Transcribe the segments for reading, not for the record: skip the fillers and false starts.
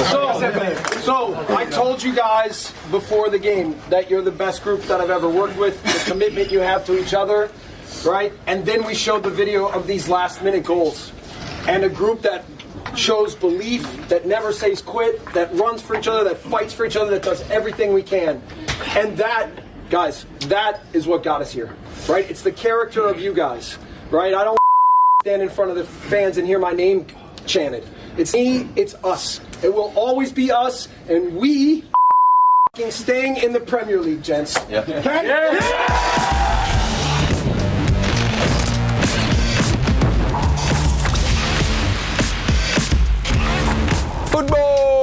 So I told you guys before the game that you're the best group that I've ever worked with, the commitment you have to each other, right? And then we showed the video of these last-minute goals. And a group that shows belief, that never says quit, that runs for each other, that fights for each other, that does everything we can. And that, guys, that is what got us here, right? It's the character of you guys, right? I don't stand in front of the fans and hear my name chanted. It's me, it's us. It will always be us, and we staying in the Premier League, gents. Yeah. Okay? Yeah. Futbol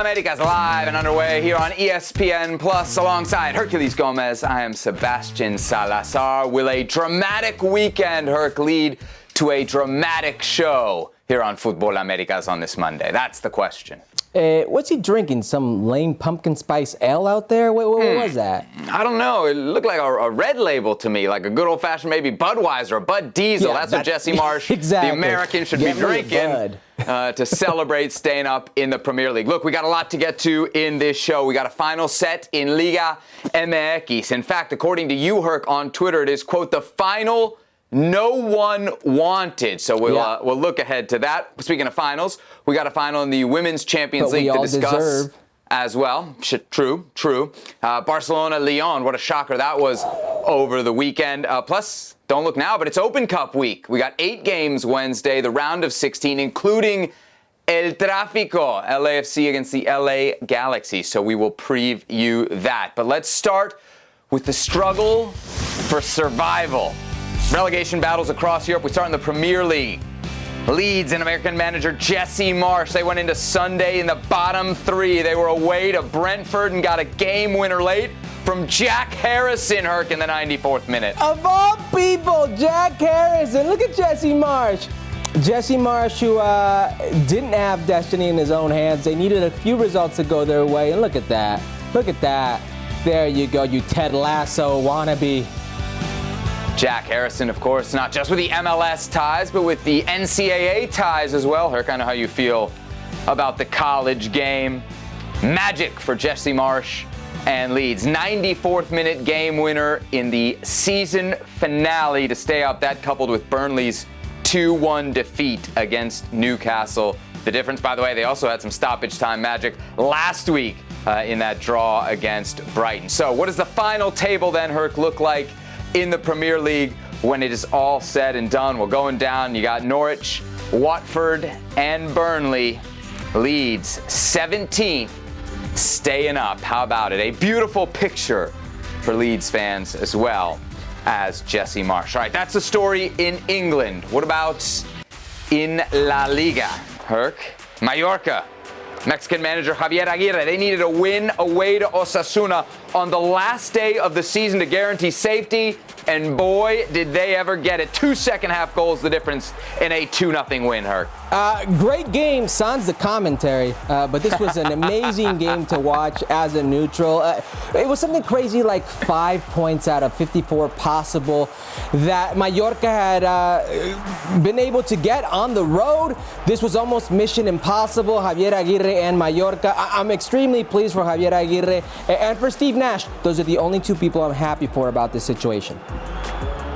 Americas live and underway here on ESPN Plus alongside Herculez Gomez. I am Sebastian Salazar. Will a dramatic weekend, Herc, lead to a dramatic show here on Futbol Americas on this Monday? That's the question. What's he drinking? Some lame pumpkin spice ale out there? What was that? I don't know. It looked like a red label to me, like a good old-fashioned maybe Budweiser or Bud Diesel. Yeah, that's what Jesse Marsch, exactly. The American, should be drinking to celebrate staying up in the Premier League. Look, we got a lot to get to in this show. We got a final set in Liga MX. In fact, according to you, Herc, on Twitter, it is, quote, the final no one wanted. So we'll look ahead to that. Speaking of finals, we got a final in the Women's Champions League to discuss as well. True. Barcelona-Lyon, what a shocker that was over the weekend. Plus, don't look now, but it's Open Cup week. We got 8 games Wednesday, the round of 16, including El Tráfico, LAFC against the LA Galaxy. So we will preview that. But let's start with the struggle for survival. Relegation battles across Europe. We start in the Premier League. Leeds and American manager Jesse Marsch. They went into Sunday in the bottom 3. They were away to Brentford and got a game winner late from Jack Harrison, Herc, in the 94th minute. Of all people, Jack Harrison. Look at Jesse Marsch. Jesse Marsch, who didn't have destiny in his own hands. They needed a few results to go their way. And look at that. Look at that. There you go, you Ted Lasso wannabe. Jack Harrison, of course, not just with the MLS ties, but with the NCAA ties as well. Herc, I know how you feel about the college game. Magic for Jesse Marsch and Leeds. 94th minute game winner in the season finale to stay up. That coupled with Burnley's 2-1 defeat against Newcastle. The difference, by the way, they also had some stoppage time magic last week in that draw against Brighton. So what does the final table then, Herc, look like in the Premier League when it is all said and done? Well, going down, you got Norwich, Watford, and Burnley. Leeds, 17th, staying up. How about it? A beautiful picture for Leeds fans as well as Jesse Marsch. All right, that's the story in England. What about in La Liga, Herc? Mallorca. Mexican manager Javier Aguirre, they needed a win away to Osasuna on the last day of the season to guarantee safety, and boy, did they ever get it. 2 second-half goals, the difference in a 2-0 win, Herc. Great game, sans the commentary, but this was an amazing game to watch as a neutral. It was something crazy like 5 points out of 54 possible that Mallorca had been able to get on the road. This was almost mission impossible. Javier Aguirre and Mallorca. I'm extremely pleased for Javier Aguirre and for Steve Nash. Those are the only 2 people I'm happy for about this situation.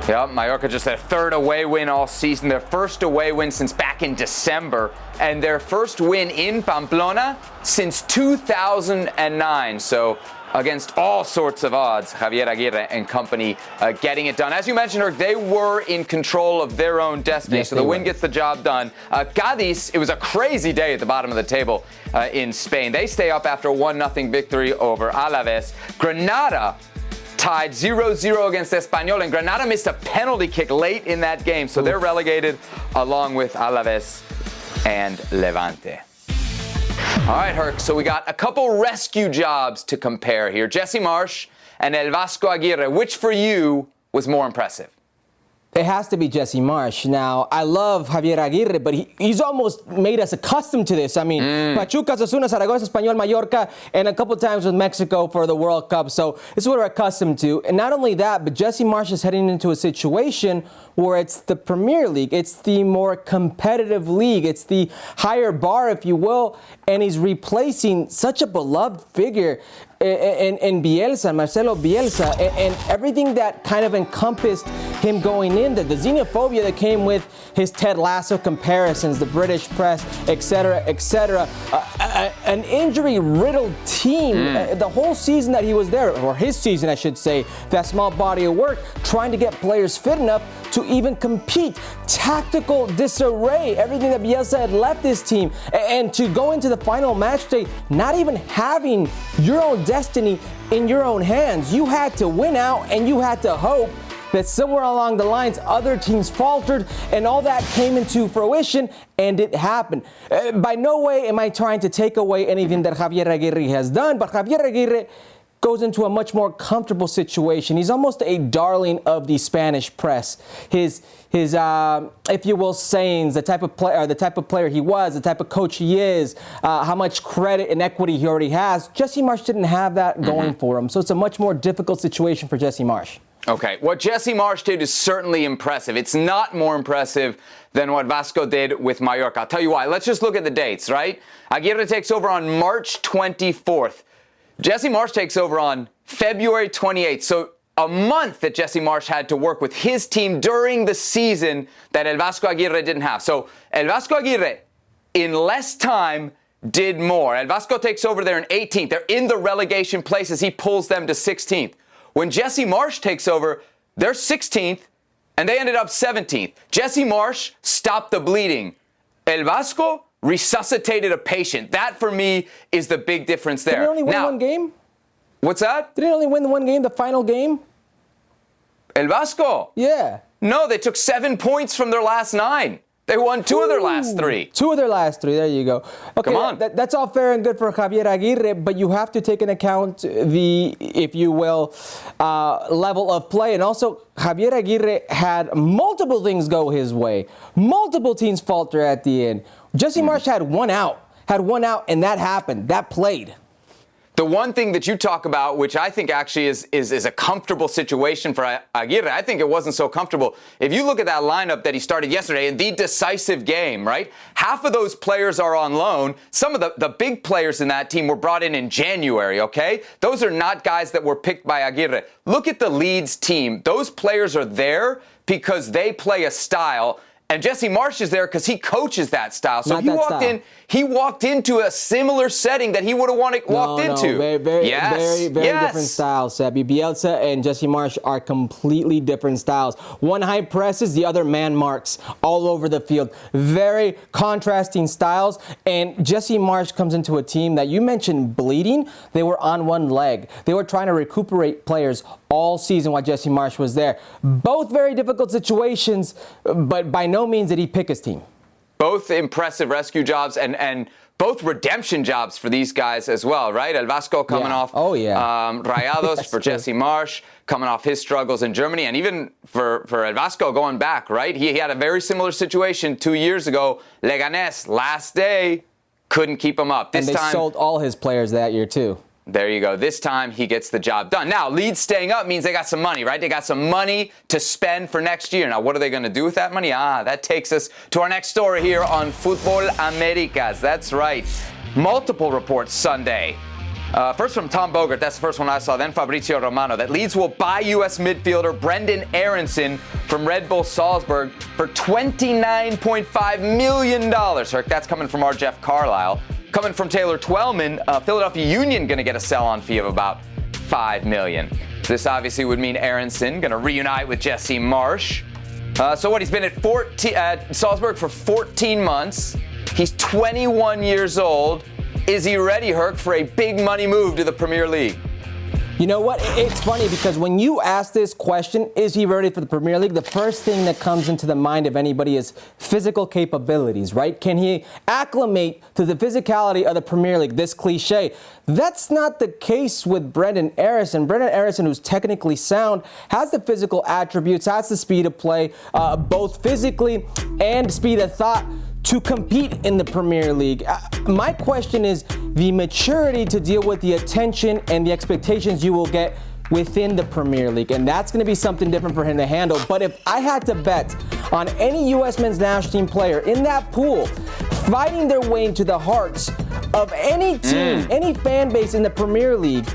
Yeah, Mallorca just their 3rd away win all season, their first away win since back in December, and their first win in Pamplona since 2009. So against all sorts of odds, Javier Aguirre and company getting it done. As you mentioned, Herc, they were in control of their own destiny, yes, so the win gets the job done. Cadiz, it was a crazy day at the bottom of the table in Spain. They stay up after a 1-0 victory over Alaves. Granada tied 0-0 against Espanyol, and Granada missed a penalty kick late in that game, so they're relegated along with Alaves and Levante. All right, Herc, so we got a couple rescue jobs to compare here. Jesse Marsch and El Vasco Aguirre. Which for you was more impressive? It has to be Jesse Marsch. Now, I love Javier Aguirre, but he's almost made us accustomed to this. I mean, Pachuca, Osasuna, Zaragoza, Español, Mallorca, and a couple times with Mexico for the World Cup. So this is what we're accustomed to. And not only that, but Jesse Marsch is heading into a situation where it's the Premier League. It's the more competitive league. It's the higher bar, if you will. And he's replacing such a beloved figure in Bielsa, Marcelo Bielsa, and everything that kind of encompassed him going in, the xenophobia that came with his Ted Lasso comparisons, the British press, etc., etc. An injury-riddled team, the whole season that he was there, or his season, I should say, that small body of work, trying to get players fit enough to even compete. Tactical disarray, everything that Bielsa had left this team, and to go into the final match day, not even having your own destiny in your own hands. You had to win out, and you had to hope that somewhere along the lines other teams faltered, and all that came into fruition, and it happened. By no way am I trying to take away anything that Javier Aguirre has done, but Javier Aguirre goes into a much more comfortable situation. He's almost a darling of the Spanish press. His if you will, sayings, the type of player he was, the type of coach he is, how much credit and equity he already has. Jesse Marsch didn't have that going for him, so it's a much more difficult situation for Jesse Marsch. Okay, what Jesse Marsch did is certainly impressive. It's not more impressive than what Vasco did with Mallorca. I'll tell you why. Let's just look at the dates, right? Aguirre takes over on March 24th. Jesse Marsch takes over on February 28th. So a month that Jesse Marsch had to work with his team during the season that El Vasco Aguirre didn't have. So El Vasco Aguirre, in less time, did more. El Vasco takes over there in 18th. They're in the relegation places. He pulls them to 16th. When Jesse Marsch takes over, they're 16th, and they ended up 17th. Jesse Marsch stopped the bleeding. El Vasco resuscitated a patient. That, for me, is the big difference there. Did he only win one game? What's that? Did he only win the one game, the final game? El Vasco? Yeah. No, they took 7 points from their last 9. They won 2 of their last 3. 2 of their last 3. There you go. Okay, come on. That's all fair and good for Javier Aguirre, but you have to take into account the, if you will, level of play. And also, Javier Aguirre had multiple things go his way. Multiple teams falter at the end. Jesse Marsch had one out, and that happened. That played. The one thing that you talk about, which I think actually is a comfortable situation for Aguirre, I think it wasn't so comfortable. If you look at that lineup that he started yesterday in the decisive game, right? Half of those players are on loan. Some of the big players in that team were brought in January, okay? Those are not guys that were picked by Aguirre. Look at the Leeds team. Those players are there because they play a style. And Jesse Marsch is there because he coaches that style. So he walked into a similar setting that he would have walked into. Very different styles, Sebi. Bielsa and Jesse Marsch are completely different styles. One high presses, the other man marks all over the field. Very contrasting styles. And Jesse Marsch comes into a team that you mentioned bleeding. They were on one leg. They were trying to recuperate players all season while Jesse Marsch was there. Both very difficult situations, but by no means did he pick his team. Both impressive rescue jobs and both redemption jobs for these guys as well, right? El Vasco coming off Rayados for Jesse Marsch, coming off his struggles in Germany, and even for El Vasco going back, right? He had a very similar situation 2 years ago. Leganés, last day, couldn't keep him up. This time, sold all his players that year too. There you go. This time he gets the job done. Now, Leeds staying up means they got some money, right? They got some money to spend for next year. Now, what are they going to do with that money? That takes us to our next story here on Futbol Americas. That's right. Multiple reports Sunday. First from Tom Bogert. That's the first one I saw. Then Fabrizio Romano. That Leeds will buy U.S. midfielder Brenden Aaronson from Red Bull Salzburg for $29.5 million. That's coming from our Jeff Carlisle. Coming from Taylor Twellman, Philadelphia Union going to get a sell-on fee of about $5 million. This obviously would mean Aaronson going to reunite with Jesse Marsch. He's been at Salzburg for 14 months. He's 21 years old. Is he ready, Herc, for a big money move to the Premier League? You know what? It's funny because when you ask this question, is he ready for the Premier League? The first thing that comes into the mind of anybody is physical capabilities, right? Can he acclimate to the physicality of the Premier League? This cliche. That's not the case with Brenden Aaronson. Brenden Aaronson, who's technically sound, has the physical attributes, has the speed of play, both physically and speed of thought, to compete in the Premier League. My question is the maturity to deal with the attention and the expectations you will get within the Premier League, and that's going to be something different for him to handle. But if I had to bet on any U.S. men's national team player in that pool fighting their way into the hearts of any team, any fan base in the Premier League,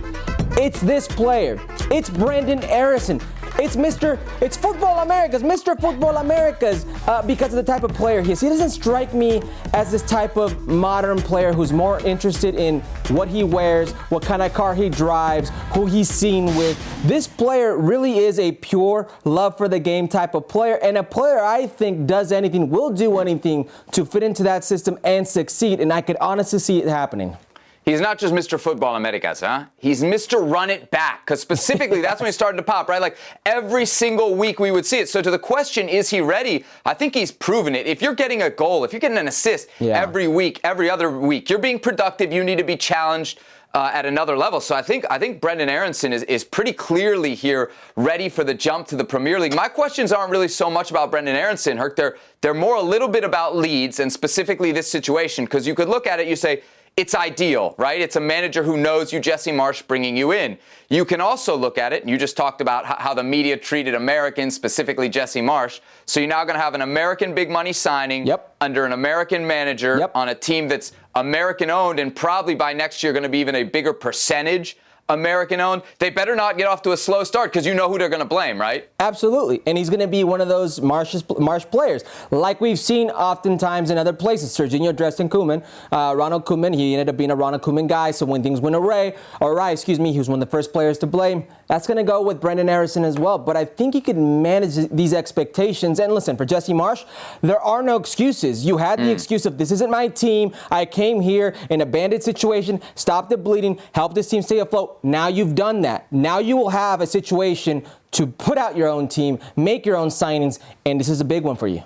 it's this player. It's Brenden Aaronson. It's Futbol Americas, Mr. Futbol Americas, because of the type of player he is. He doesn't strike me as this type of modern player who's more interested in what he wears, what kind of car he drives, who he's seen with. This player really is a pure love for the game type of player, and a player I think does anything, will do anything to fit into that system and succeed, and I could honestly see it happening. He's not just Mr. Futbol Americas, huh? He's Mr. Run It Back, because specifically that's when he started to pop, right? Like every single week we would see it. So to the question, is he ready? I think he's proven it. If you're getting a goal, if you're getting an assist every week, every other week, you're being productive, you need to be challenged at another level. So I think Brenden Aaronson is pretty clearly here ready for the jump to the Premier League. My questions aren't really so much about Brenden Aaronson, Herc. They're more a little bit about Leeds and specifically this situation, because you could look at it, you say, it's ideal, right? It's a manager who knows you, Jesse Marsch, bringing you in. You can also look at it, and you just talked about how the media treated Americans, specifically Jesse Marsch. So you're now going to have an American big money signing under an American manager on a team that's American owned, and probably by next year going to be even a bigger percentage American owned. They better not get off to a slow start, because you know who they're going to blame, right? Absolutely. And he's going to be one of those Marsch players, like we've seen oftentimes in other places. Serginho Dresden Koeman, Ronald Koeman, he ended up being a Ronald Koeman guy. So when things went awry, he was one of the first players to blame. That's going to go with Brenden Aaronson as well. But I think he can manage these expectations. And listen, for Jesse Marsch, there are no excuses. You had the excuse of, this isn't my team. I came here in a bandit situation, stopped the bleeding, helped this team stay afloat. Now you've done that. Now you will have a situation to put out your own team, make your own signings, and this is a big one for you.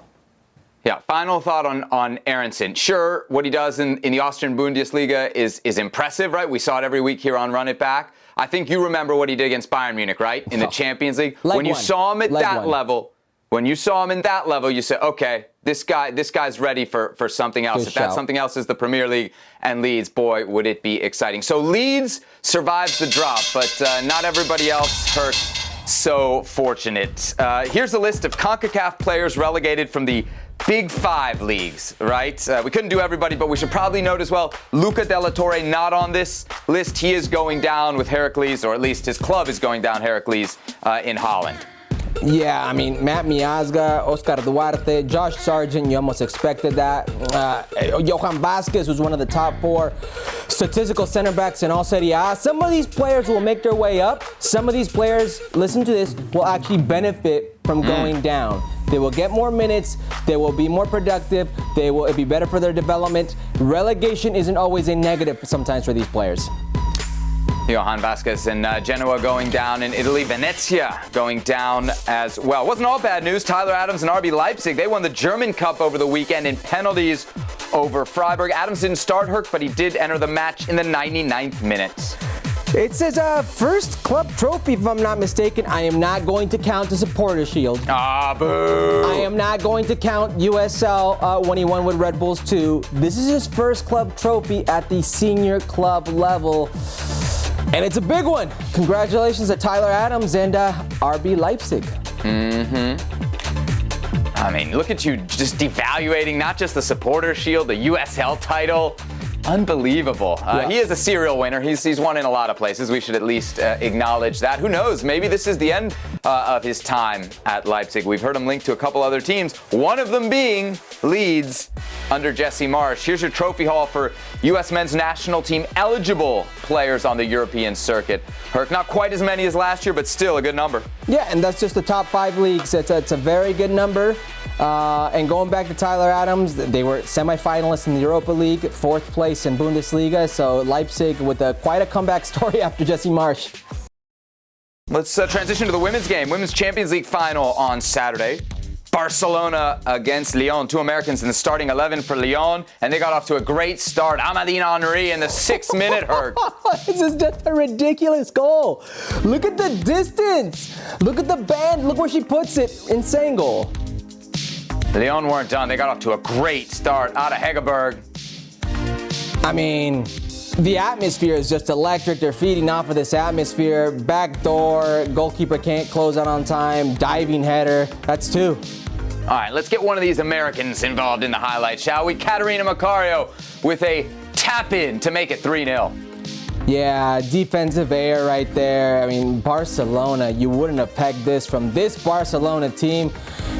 Yeah, final thought on Aaronson. Sure, what he does in the Austrian Bundesliga is impressive, right? We saw it every week here on Run It Back. I think you remember what he did against Bayern Munich, right? In the Champions League. When you saw him at that level, you said, okay, this guy's ready for something else. If that something else is the Premier League and Leeds, boy, would it be exciting. So Leeds survives the drop, but not everybody else hurt. So fortunate. Here's a list of CONCACAF players relegated from the Big Five leagues, right? We couldn't do everybody, but we should probably note as well, Luca de la Torre not on this list. He is going down with Herculez, or at least his club is going down Herculez in Holland. Yeah, I mean, Matt Miazga, Oscar Duarte, Josh Sargent, you almost expected that. Johan Vasquez was one of the top 4 statistical center backs in all Serie A. Some of these players will make their way up. Some of these players, listen to this, will actually benefit from going down. They will get more minutes. They will be more productive. It'll be better for their development. Relegation isn't always a negative sometimes for these players. Johan Vasquez and Genoa going down in Italy. Venezia going down as well. It wasn't all bad news. Tyler Adams and RB Leipzig, they won the German Cup over the weekend in penalties over Freiburg. Adams didn't start, Herc, but he did enter the match in the 99th minute. It's his first club trophy, if I'm not mistaken. I am not going to count the Supporter Shield. Ah, boo! I am not going to count USL when he won with Red Bulls 2. This is his first club trophy at the senior club level. And it's a big one. Congratulations to Tyler Adams and RB Leipzig. I mean, look at you just devaluating not just the Supporter Shield, the USL title. Unbelievable. He is a serial winner. He's won in a lot of places. We should at least acknowledge that. Who knows? Maybe this is the end of his time at Leipzig. We've heard him linked to a couple other teams, one of them being Leeds under Jesse Marsch. Here's your trophy haul for U.S. men's national team eligible players on the European circuit. Herc, not quite as many as last year, but still a good number. Yeah, and that's just the top 5 leagues. It's a very good number. And going back to Tyler Adams, they were semifinalists in the Europa League, 4th place in Bundesliga. So Leipzig with quite a comeback story after Jesse Marsch. Let's transition to the women's game. Women's Champions League final on Saturday. Barcelona against Lyon. 2 Americans in the starting 11 for Lyon, and they got off to a great start. Amandine Henry in the 6th minute hurt. This is just a ridiculous goal. Look at the distance. Look at the band. Look where she puts it. Insane goal. Lyon weren't done. They got off to a great start out of Hegerberg. I mean, the atmosphere is just electric. They're feeding off of this atmosphere. Back door, goalkeeper can't close out on time, diving header. That's 2. All right, let's get one of these Americans involved in the highlights, shall we? Catarina Macario with a tap-in to make it 3-0. Yeah, defensive error right there. I mean, Barcelona, you wouldn't have pegged this from this Barcelona team.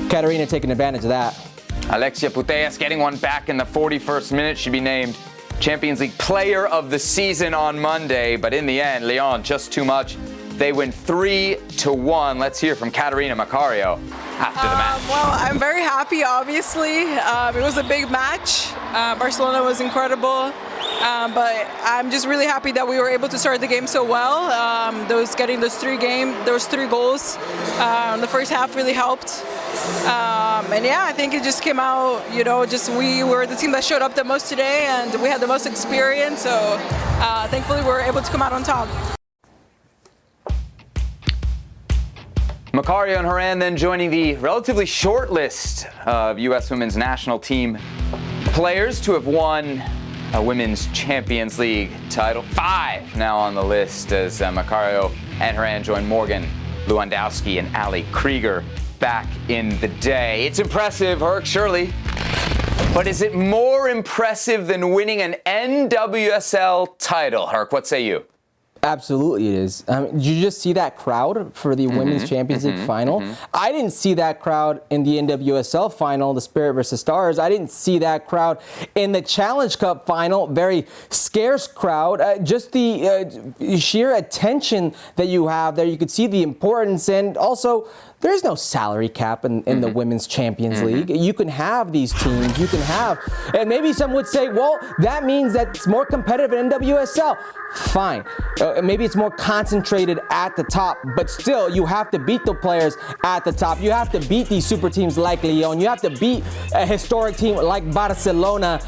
Catarina taking advantage of that. Alexia Putellas getting one back in the 41st minute. She'd be named Champions League Player of the Season on Monday, but in the end, Lyon just too much. They win 3-1. Let's hear from Catarina Macario after the match. Well, I'm very happy, obviously. It was a big match. Barcelona was incredible. But I'm just really happy that we were able to start the game so well. Getting those 3 goals in the first half really helped. And yeah, I think it just came out, we were the team that showed up the most today, and we had the most experience. So thankfully we were able to come out on top. Macario and Horan then joining the relatively short list of U.S. women's national team players to have won a Women's Champions League title. 5 now on the list as Macario and Horan join Morgan Lewandowski and Ali Krieger back in the day. It's impressive, Herc, surely. But is it more impressive than winning an NWSL title? Herc, what say you? Absolutely it is. Did you just see that crowd for the Women's Champions League final? I didn't see that crowd in the NWSL final, the Spirit versus Stars. I didn't see that crowd in the Challenge Cup final. Very scarce crowd. Just the sheer attention that you have there. You could see the importance, and also there's no salary cap in the Women's Champions League. You can have these teams. You can have, and maybe some would say, well, that means that it's more competitive in NWSL. Fine. Maybe it's more concentrated at the top, but still, you have to beat the players at the top. You have to beat these super teams like Lyon. You have to beat a historic team like Barcelona.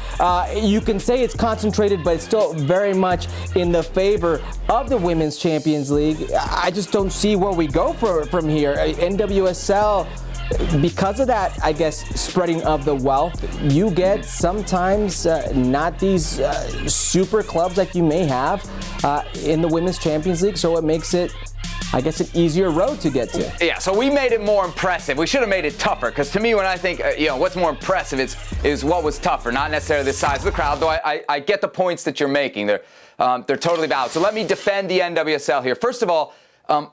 You can say it's concentrated, but it's still very much in the favor of the Women's Champions League. I just don't see where we go from here. NWSL, because of that, I guess, spreading of the wealth, you get sometimes not these super clubs like you may have in the Women's Champions League, so it makes it, I guess, an easier road to get to. Yeah, so we made it more impressive. We should have made it tougher, because to me, when I think, what's more impressive is what was tougher, not necessarily the size of the crowd, though I get the points that you're making. They're totally valid. So let me defend the NWSL here. First of all,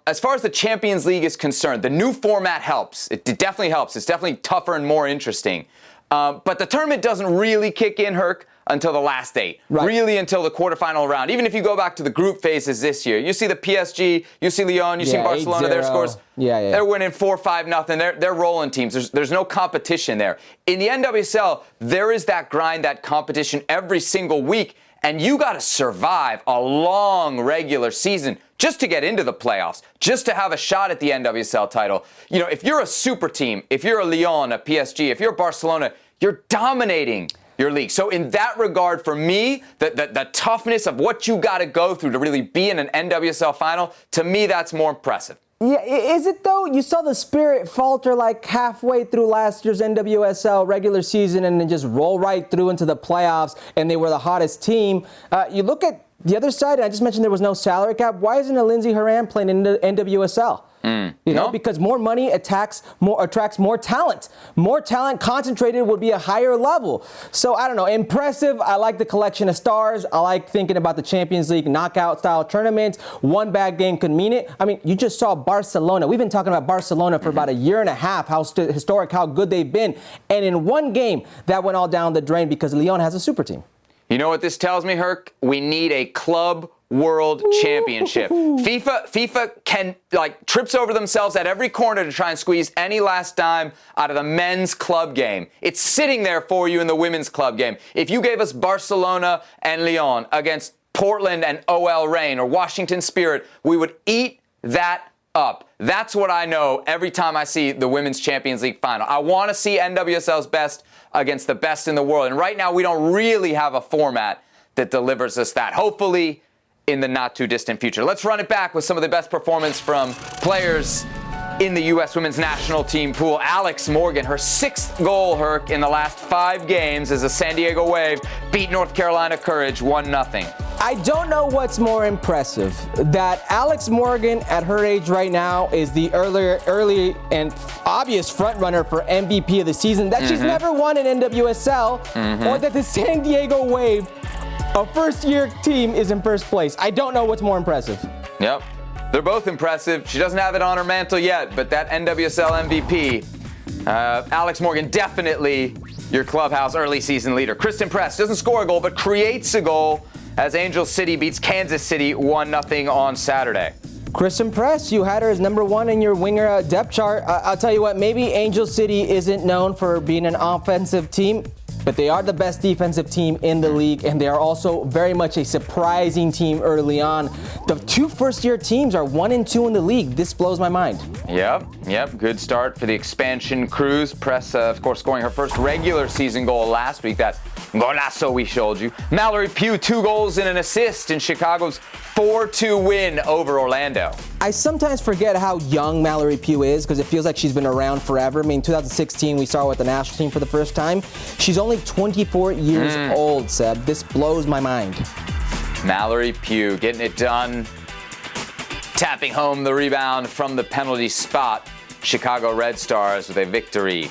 as far as the Champions League is concerned, the new format helps. It definitely helps. It's definitely tougher and more interesting. But the tournament doesn't really kick in, Herc, until the last 8. Right. Really until the quarterfinal round. Even if you go back to the group phases this year, you see the PSG, you see Lyon, you see Barcelona, 8-0. Their scores. Yeah. They're winning 4-5-0. They're rolling teams. There's no competition there. In the NWSL, there is that grind, that competition every single week. And you got to survive a long regular season just to get into the playoffs, just to have a shot at the NWSL title. If you're a super team, if you're a Lyon, a PSG, if you're Barcelona, you're dominating your league. So in that regard, for me, the toughness of what you got to go through to really be in an NWSL final, to me, that's more impressive. Yeah, is it though? You saw the Spirit falter like halfway through last year's NWSL regular season and then just roll right through into the playoffs, and they were the hottest team. You look at the other side, and I just mentioned there was no salary cap. Why isn't a Lindsey Horan playing in the NWSL? Because more money attracts more talent. More talent concentrated would be a higher level. So I don't know. Impressive. I like the collection of stars. I like thinking about the Champions League knockout style tournaments. One bad game could mean it. I mean, you just saw Barcelona. We've been talking about Barcelona for about a year and a half, how historic, how good they've been. And in one game, that went all down the drain because Lyon has a super team. You know what this tells me, Herc? We need a club world championship. FIFA can trips over themselves at every corner to try and squeeze any last dime out of the men's club game. It's sitting there for you in the women's club game. If you gave us Barcelona and Lyon against Portland and OL Reign or Washington Spirit, we would eat that up. That's what I know every time I see the Women's Champions League final. I want to see NWSL's best against the best in the world. And right now, we don't really have a format that delivers us that. Hopefully, in the not-too-distant future. Let's run it back with some of the best performance from players in the U.S. Women's National Team pool. Alex Morgan, her 6th goal, Herc, in the last 5 games as the San Diego Wave beat North Carolina Courage 1-0. I don't know what's more impressive, that Alex Morgan at her age right now is the early and obvious frontrunner for MVP of the season, that she's never won an NWSL, or that the San Diego Wave, a first-year team, is in first place. I don't know what's more impressive. Yep. They're both impressive. She doesn't have it on her mantle yet, but that NWSL MVP, Alex Morgan, definitely your clubhouse early season leader. Kristen Press doesn't score a goal, but creates a goal as Angel City beats Kansas City 1-0 on Saturday. Kristen Press, you had her as number 1 in your winger depth chart. I'll tell you what, maybe Angel City isn't known for being an offensive team, but they are the best defensive team in the league, and they are also very much a surprising team early on. The 2 first-year teams are 1 and 2 in the league. This blows my mind. Yep. Good start for the expansion cruise. Press, of course, scoring her first regular season goal last week. That golazo we showed you. Mallory Pugh, 2 goals and an assist in Chicago's 4-2 win over Orlando. I sometimes forget how young Mallory Pugh is because it feels like she's been around forever. I mean, 2016, we saw her with the national team for the first time. She's only 24 years old, Seb. This blows my mind. Mallory Pugh getting it done. Tapping home the rebound from the penalty spot. Chicago Red Stars with a victory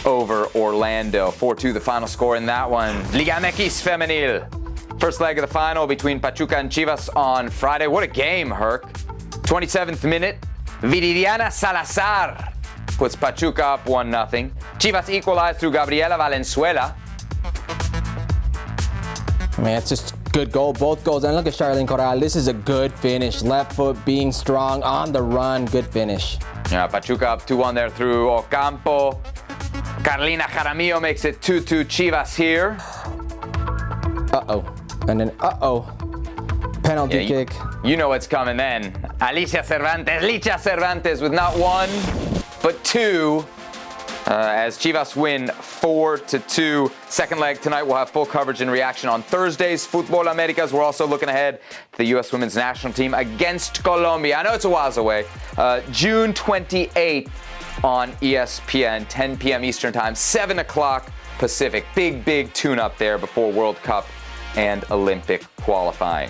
over Orlando. 4-2 the final score in that one. Liga MX Femenil. First leg of the final between Pachuca and Chivas on Friday. What a game, Herc. 27th minute. Viridiana Salazar puts Pachuca up 1-0. Chivas equalized through Gabriela Valenzuela. I mean, it's just good goal, both goals. And look at Charlene Corral. This is a good finish. Left foot being strong, on the run, good finish. Yeah, Pachuca up 2-1 there through Ocampo. Carolina Jaramillo makes it 2-2 Chivas here. And then, penalty kick. You know what's coming then. Licha Cervantes with not 1, but 2. As Chivas win 4-2. Second leg tonight, we'll have full coverage and reaction on Thursday's Futbol Americas. We're also looking ahead to the U.S. Women's National Team against Colombia. I know it's a while away. June 28th on ESPN, 10 p.m. Eastern Time, 7 o'clock Pacific. Big tune-up there before World Cup and Olympic qualifying.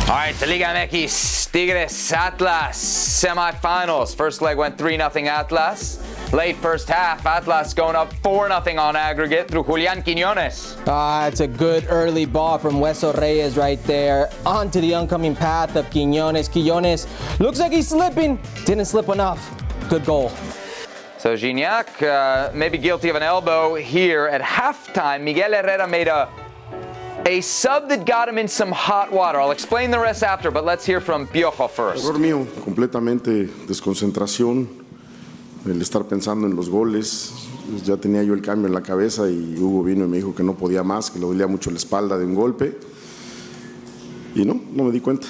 All right, the Liga MX, Tigres, Atlas, semifinals. First leg went 3-0 Atlas. Late first half, Atlas going up 4-0 on aggregate through Julian Quiñones. It's a good early ball from Hueso Reyes right there. Onto the oncoming path of Quiñones. Quiñones looks like he's slipping. Didn't slip enough. Good goal. So Gignac maybe guilty of an elbow here at halftime. Miguel Herrera made a sub that got him in some hot water. I'll explain the rest after, but let's hear from Piojo first. Error mío, completamente desconcentración, el estar pensando en los goles. Ya tenía yo el cambio en la cabeza y Hugo vino y me dijo que no podía más, que le dolía mucho la espalda de un golpe. Y no me di cuenta.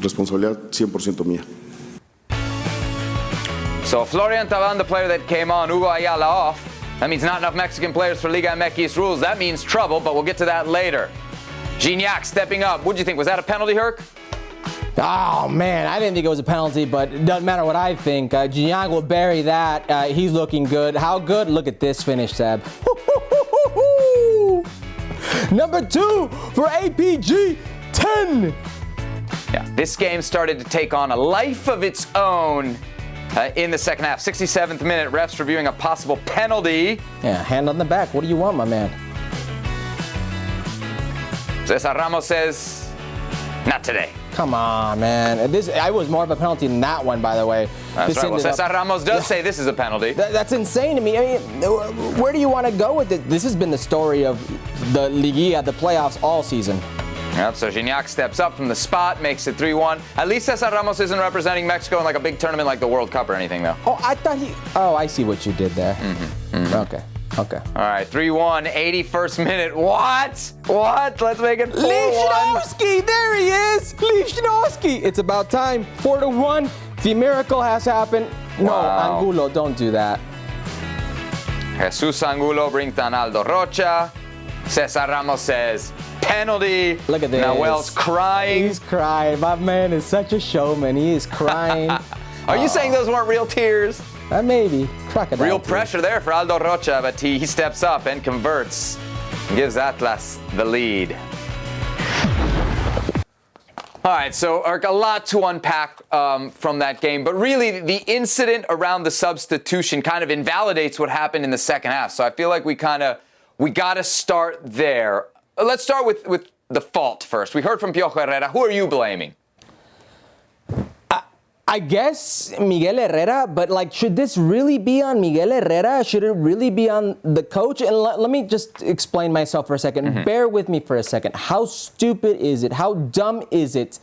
Responsabilidad 100% mía. So Florian Taban, the player that came on, Hugo Ayala off. That means not enough Mexican players for Liga MX rules. That means trouble, but we'll get to that later. Gignac stepping up. What'd you think? Was that a penalty, Herc? Oh, man, I didn't think it was a penalty, but it doesn't matter what I think. Gignac will bury that. He's looking good. How good? Look at this finish, Seb. Number 2 for APG 10. Yeah, this game started to take on a life of its own in the second half. 67th minute, refs reviewing a possible penalty. Yeah, hand on the back. What do you want, my man? Cesar Ramos says, not today. Come on, man. I was more of a penalty than that one, by the way. That's right. Well, Cesar Ramos does say this is a penalty. That's insane to me. I mean, where do you want to go with this? This has been the story of the Liguilla, the playoffs all season. Yep, so Gignac steps up from the spot, makes it 3-1. At least Cesar Ramos isn't representing Mexico in like a big tournament like the World Cup or anything, though. I thought I see what you did there. Okay. Okay. All right, 3-1, 81st minute. What? Let's make it 4-1. Lichnowsky, there he is. Lichnowsky. It's about time. 4-1. The miracle has happened. No, Wow. Angulo, don't do that. Jesus Angulo brings down Aldo Rocha. Cesar Ramos says, penalty. Look at this. Nahuel's crying. He's crying. My man is such a showman. He is crying. Are you saying those weren't real tears? Maybe. Crocodile. Real tears. pressure there for Aldo Rocha, but he steps up and converts. Gives Atlas the lead. All right, so Eric, a lot to unpack from that game, but really the incident around the substitution kind of invalidates what happened in the second half. So I feel like we got to start there. Let's start with the fault first. We heard from Piojo Herrera. Who are you blaming? I guess Miguel Herrera, but like, should this really be on Miguel Herrera? Should it really be on the coach? And let me just explain myself for a second. Bear with me for a second. How stupid is it? How dumb is it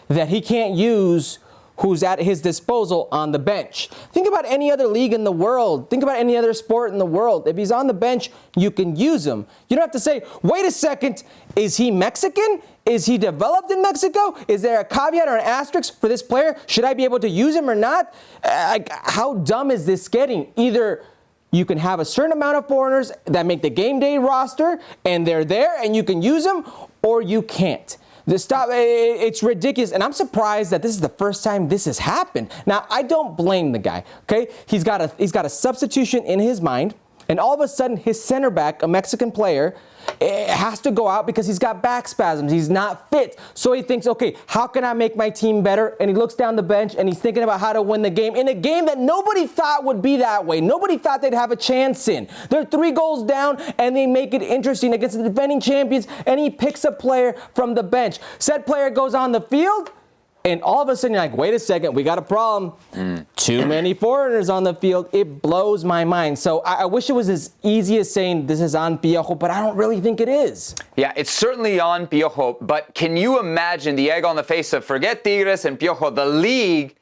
that he can't use who's at his disposal on the bench? Think about any other league in the world. Think about any other sport in the world. If he's on the bench, you can use him. You don't have to say, wait a second, is he Mexican? Is he developed in Mexico? Is there a caveat or an asterisk for this player? Should I be able to use him or not? How dumb is this getting? Either you can have a certain amount of foreigners that make the game day roster and they're there and you can use them, or you can't. It's ridiculous, and I'm surprised that this is the first time this has happened. Now, I don't blame the guy, okay? He's got a substitution in his mind, and all of a sudden his center back, a Mexican player, has to go out because he's got back spasms. He's not fit. So he thinks, okay, how can I make my team better? And he looks down the bench and he's thinking about how to win the game in a game that nobody thought would be that way. Nobody thought they'd have a chance in. They're 3 goals down and they make it interesting against the defending champions, and he picks a player from the bench. Said player goes on the field, and all of a sudden you're like, wait a second, we got a problem. Too many foreigners on the field. It blows my mind. So I wish it was as easy as saying this is on Piojo, but I don't really think it is. Yeah, it's certainly on Piojo, but can you imagine the egg on the face of, forget Tigres and Piojo, the league?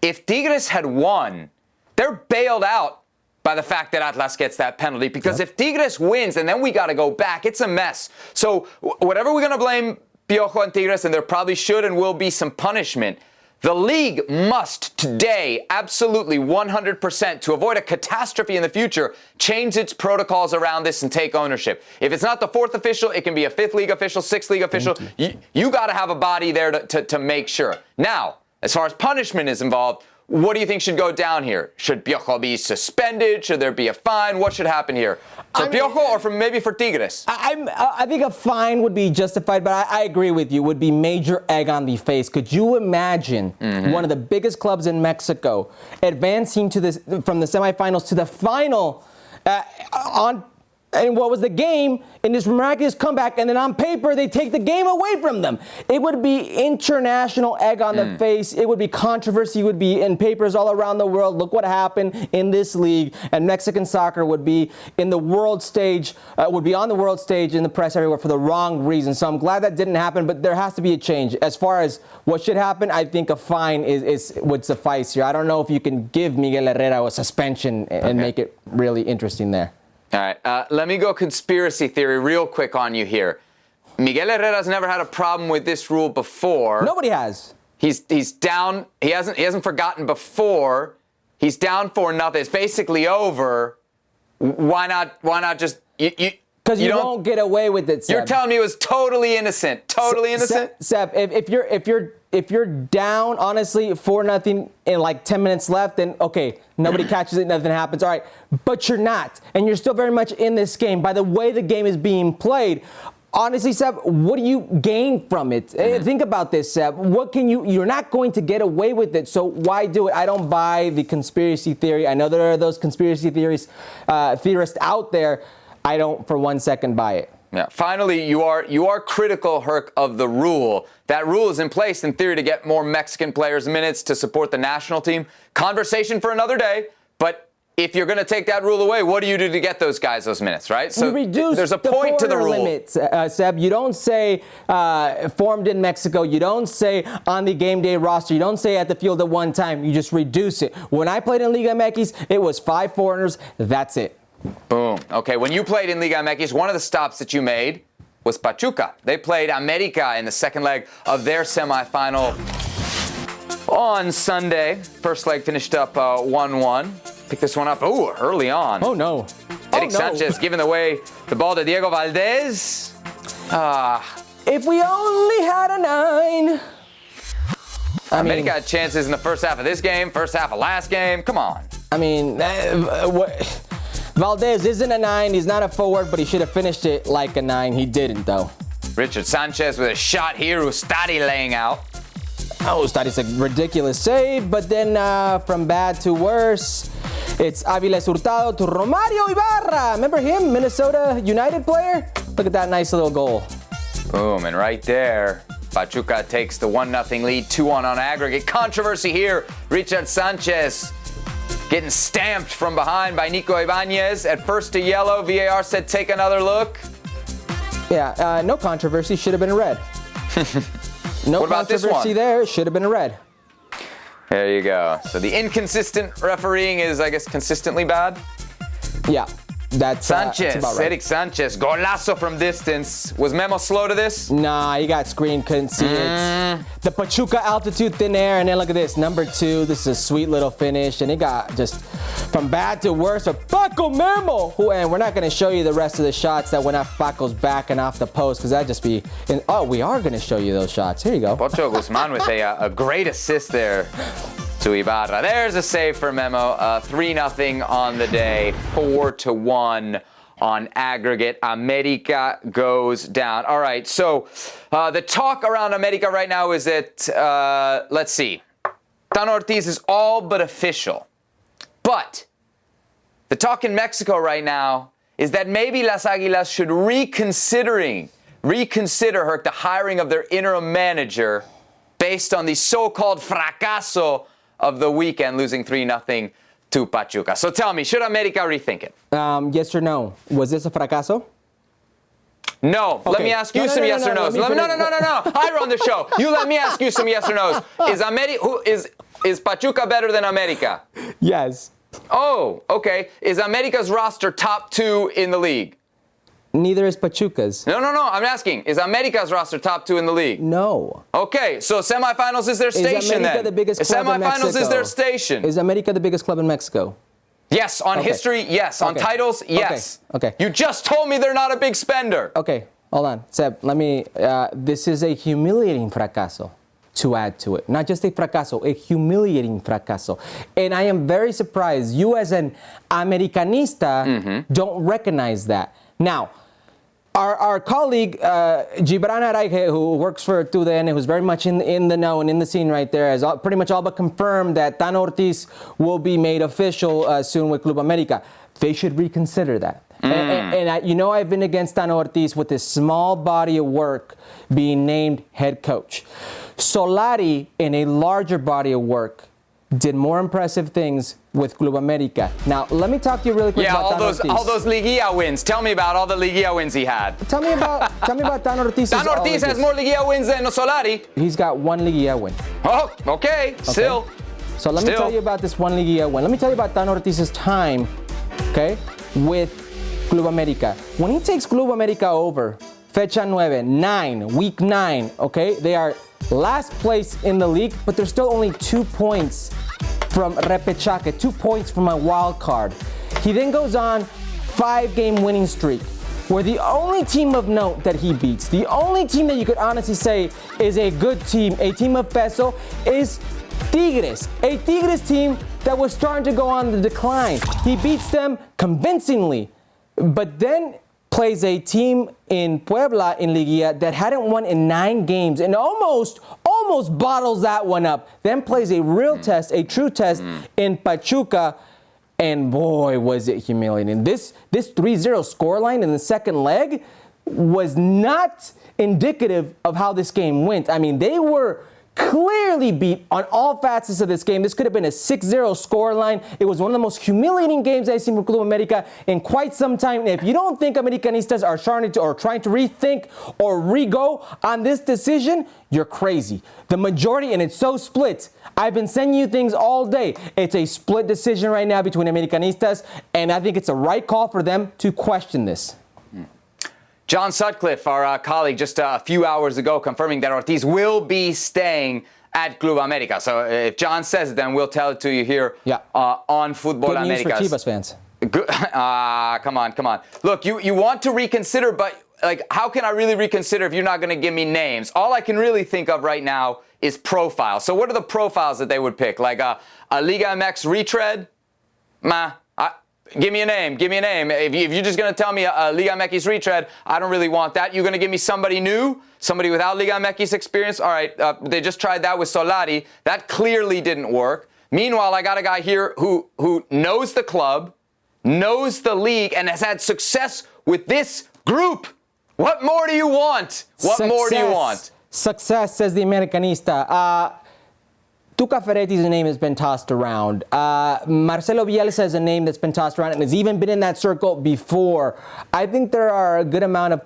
If Tigres had won, they're bailed out by the fact that Atlas gets that penalty, because if Tigres wins and then we got to go back, it's a mess. So whatever we're going to blame Piojo and Tigres, and there probably should and will be some punishment, the league must today, absolutely 100%, to avoid a catastrophe in the future, change its protocols around this and take ownership. If it's not the 4th official, it can be a 5th league official, 6th league official. You got to have a body there to make sure. Now, as far as punishment is involved, what do you think should go down here? Should Piojo be suspended? Should there be a fine? What should happen here? For Piojo or maybe for Tigres? I think a fine would be justified, but I agree with you. Would be major egg on the face. Could you imagine one of the biggest clubs in Mexico advancing to this from the semifinals to the final and what was the game in this miraculous comeback, and then on paper they take the game away from them? It would be international egg on the face. It would be controversy. It would be in papers all around the world. Look what happened in this league, and Mexican soccer would be in the world stage, would be on the world stage in the press everywhere for the wrong reason. So I'm glad that didn't happen, but there has to be a change. As far as what should happen, I think a fine would suffice here. I don't know if you can give Miguel Herrera a suspension and make it really interesting there. All right, let me go conspiracy theory real quick on you here. Miguel Herrera's never had a problem with this rule before. Nobody has. He's down. He hasn't forgotten before. He's down 4-0. It's basically over. Why not just you? Because you won't get away with it, Seb. You're telling me it was totally innocent. Totally innocent? Seb, if you're down, honestly, 4-0 in like 10 minutes left, then okay, nobody catches it, nothing happens. All right, but you're not. And you're still very much in this game. By the way the game is being played, honestly, Seb, what do you gain from it? Think about this, Seb. You're not going to get away with it, so why do it? I don't buy the conspiracy theory. I know there are those conspiracy theorists out there. I don't for 1 second buy it. Yeah. Finally, you are critical, Herc, of the rule. That rule is in place in theory to get more Mexican players minutes to support the national team. Conversation for another day. But if you're going to take that rule away, what do you do to get those guys those minutes, right? So there's a point to the rule. Limits, Seb. You don't say formed in Mexico. You don't say on the game day roster. You don't say at the field at one time. You just reduce it. When I played in Liga MX, it was 5 foreigners. That's it. Boom. Okay, when you played in Liga MX, one of the stops that you made was Pachuca. They played America in the second leg of their semifinal on Sunday. First leg finished up 1-1. Pick this one up, early on. Oh, no. Eric Sanchez giving away the ball to Diego Valdez. If we only had a 9. America had chances in the first half of this game, first half of last game. Come on. I mean, Valdez isn't a 9. He's not a forward, but he should have finished it like a 9. He didn't, though. Richard Sanchez with a shot here. Ustari laying out. Ustari's a ridiculous save, but then from bad to worse, it's Aviles Hurtado to Romario Ibarra. Remember him, Minnesota United player? Look at that nice little goal. Boom, and right there, Pachuca takes the 1-0 lead, 2-1 on aggregate. Controversy here. Richard Sanchez getting stamped from behind by Nico Ibanez. At first a yellow, VAR said take another look. Yeah, no controversy, should have been a red. No what about controversy this one? there, should have been a red. There you go. So the inconsistent refereeing is, I guess, consistently bad? Yeah, that's Sanchez, about right. Eric Sanchez, golazo from distance. Was Memo slow to this? Nah, he got screened, couldn't see it. The Pachuca altitude thin air, and then look at this, number 2. This is a sweet little finish, and it got just from bad to worse. Paco Memo, and we're not going to show you the rest of the shots that went off Paco's back and off the post, because that'd just be. We are going to show you those shots. Here you go. Pocho Guzman with a great assist there to Ibarra. There's a save for Memo. 3-0 on the day, 4-1 on aggregate. America goes down. All right, so the talk around America right now is that, let's see, Tano Ortiz is all but official. But the talk in Mexico right now is that maybe Las Águilas should reconsider the hiring of their interim manager based on the so-called fracaso of the weekend, losing 3-0 to Pachuca. So tell me, should America rethink it? Yes or no? Was this a fracaso? No. Okay. Let me ask you some yes or no's. No. I run the show. You let me ask you some yes or no's. Is Pachuca better than America? Yes. Oh, okay. Is America's roster top 2 in the league? Neither is Pachuca's. No. I'm asking. Is America's roster top 2 in the league? No. Okay, so semifinals is their station then. Is America the biggest club in Mexico? Semifinals is their station. Is America the biggest club in Mexico? Yes. On history, yes. On titles, yes. Okay. You just told me they're not a big spender. Okay, hold on. Seb, let me, this is a humiliating fracaso to add to it. Not just a fracaso, a humiliating fracaso. And I am very surprised you as an Americanista don't recognize that. Now, our colleague, Gibran Araige, who works for TUDN, who's very much in the know and in the scene right there, has pretty much all but confirmed that Tano Ortiz will be made official soon with Club America. They should reconsider that. And I've been against Tano Ortiz with his small body of work being named head coach. Solari, in a larger body of work, did more impressive things with Club America. Now, let me talk to you really quick about Tano Ortiz. All those Liguilla wins. Tell me about all the Liguilla wins he had. Tell me about Tano Ortiz. Tano Ortiz has more Liguilla wins than Solari. He's got 1 Liguilla win. Oh, okay. Still. So let me tell you about this 1 Liguilla win. Let me tell you about Tano Ortiz's time, okay, with Club America. When he takes Club America over, fecha 9, week 9, okay, they are last place in the league, but they're still only 2 points from repechaje, 2 points from a wild card. He then goes on 5-game winning streak, where the only team of note that he beats, the only team that you could honestly say is a good team, a team of peso, is Tigres, a Tigres team that was starting to go on the decline. He beats them convincingly, but then plays a team in Puebla in Liguilla that hadn't won in 9 games and almost bottles that one up. Then plays a real test, a true test in Pachuca, and boy, was it humiliating. This 3-0 scoreline in the second leg was not indicative of how this game went. I mean, they were clearly beat on all facets of this game. This could have been a 6-0 scoreline. It was one of the most humiliating games I've seen from Club America in quite some time. And if you don't think Americanistas are trying to rethink or re-go on this decision, you're crazy. The majority, and it's so split. I've been sending you things all day. It's a split decision right now between Americanistas, and I think it's a right call for them to question this. John Sutcliffe, our colleague, just a few hours ago, confirming that Ortiz will be staying at Club America. So if John says it, then we'll tell it to you here on Futbol Americas. Good news for Chivas fans. Good. Come on. Look, you want to reconsider, but how can I really reconsider if you're not going to give me names? All I can really think of right now is profiles. So what are the profiles that they would pick? Like a Liga MX retread? Give me a name. If you're just going to tell me a Liga MX retread, I don't really want that. You're going to give me somebody new, somebody without Liga MX experience? All right, they just tried that with Solari. That clearly didn't work. Meanwhile, I got a guy here who knows the club, knows the league, and has had success with this group. What more do you want? Success, says the Americanista. Tuca Ferretti's name has been tossed around. Marcelo Bielsa is a name that's been tossed around and has even been in that circle before. I think there are a good amount of,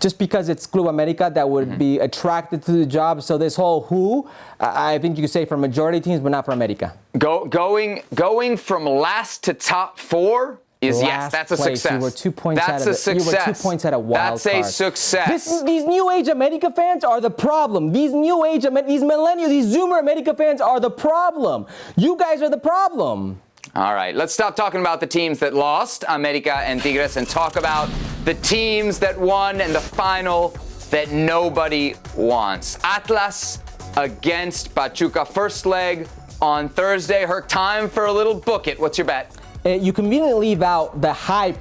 just because it's Club America, that would be attracted to the job. So this whole I think you could say for majority teams, but not for America. Going from last to top four is last that's a place. success. You were 2 points that's out of a success. You were 2 points out of wild card. That's a success. These new age America fans are the problem. These millennial, these Zoomer America fans are the problem. You guys are the problem. All right, let's stop talking about the teams that lost, America and Tigres, and talk about the teams that won and the final that nobody wants. Atlas against Pachuca. First leg on Thursday. Herc, time for a little book it. What's your bet? You conveniently leave out the high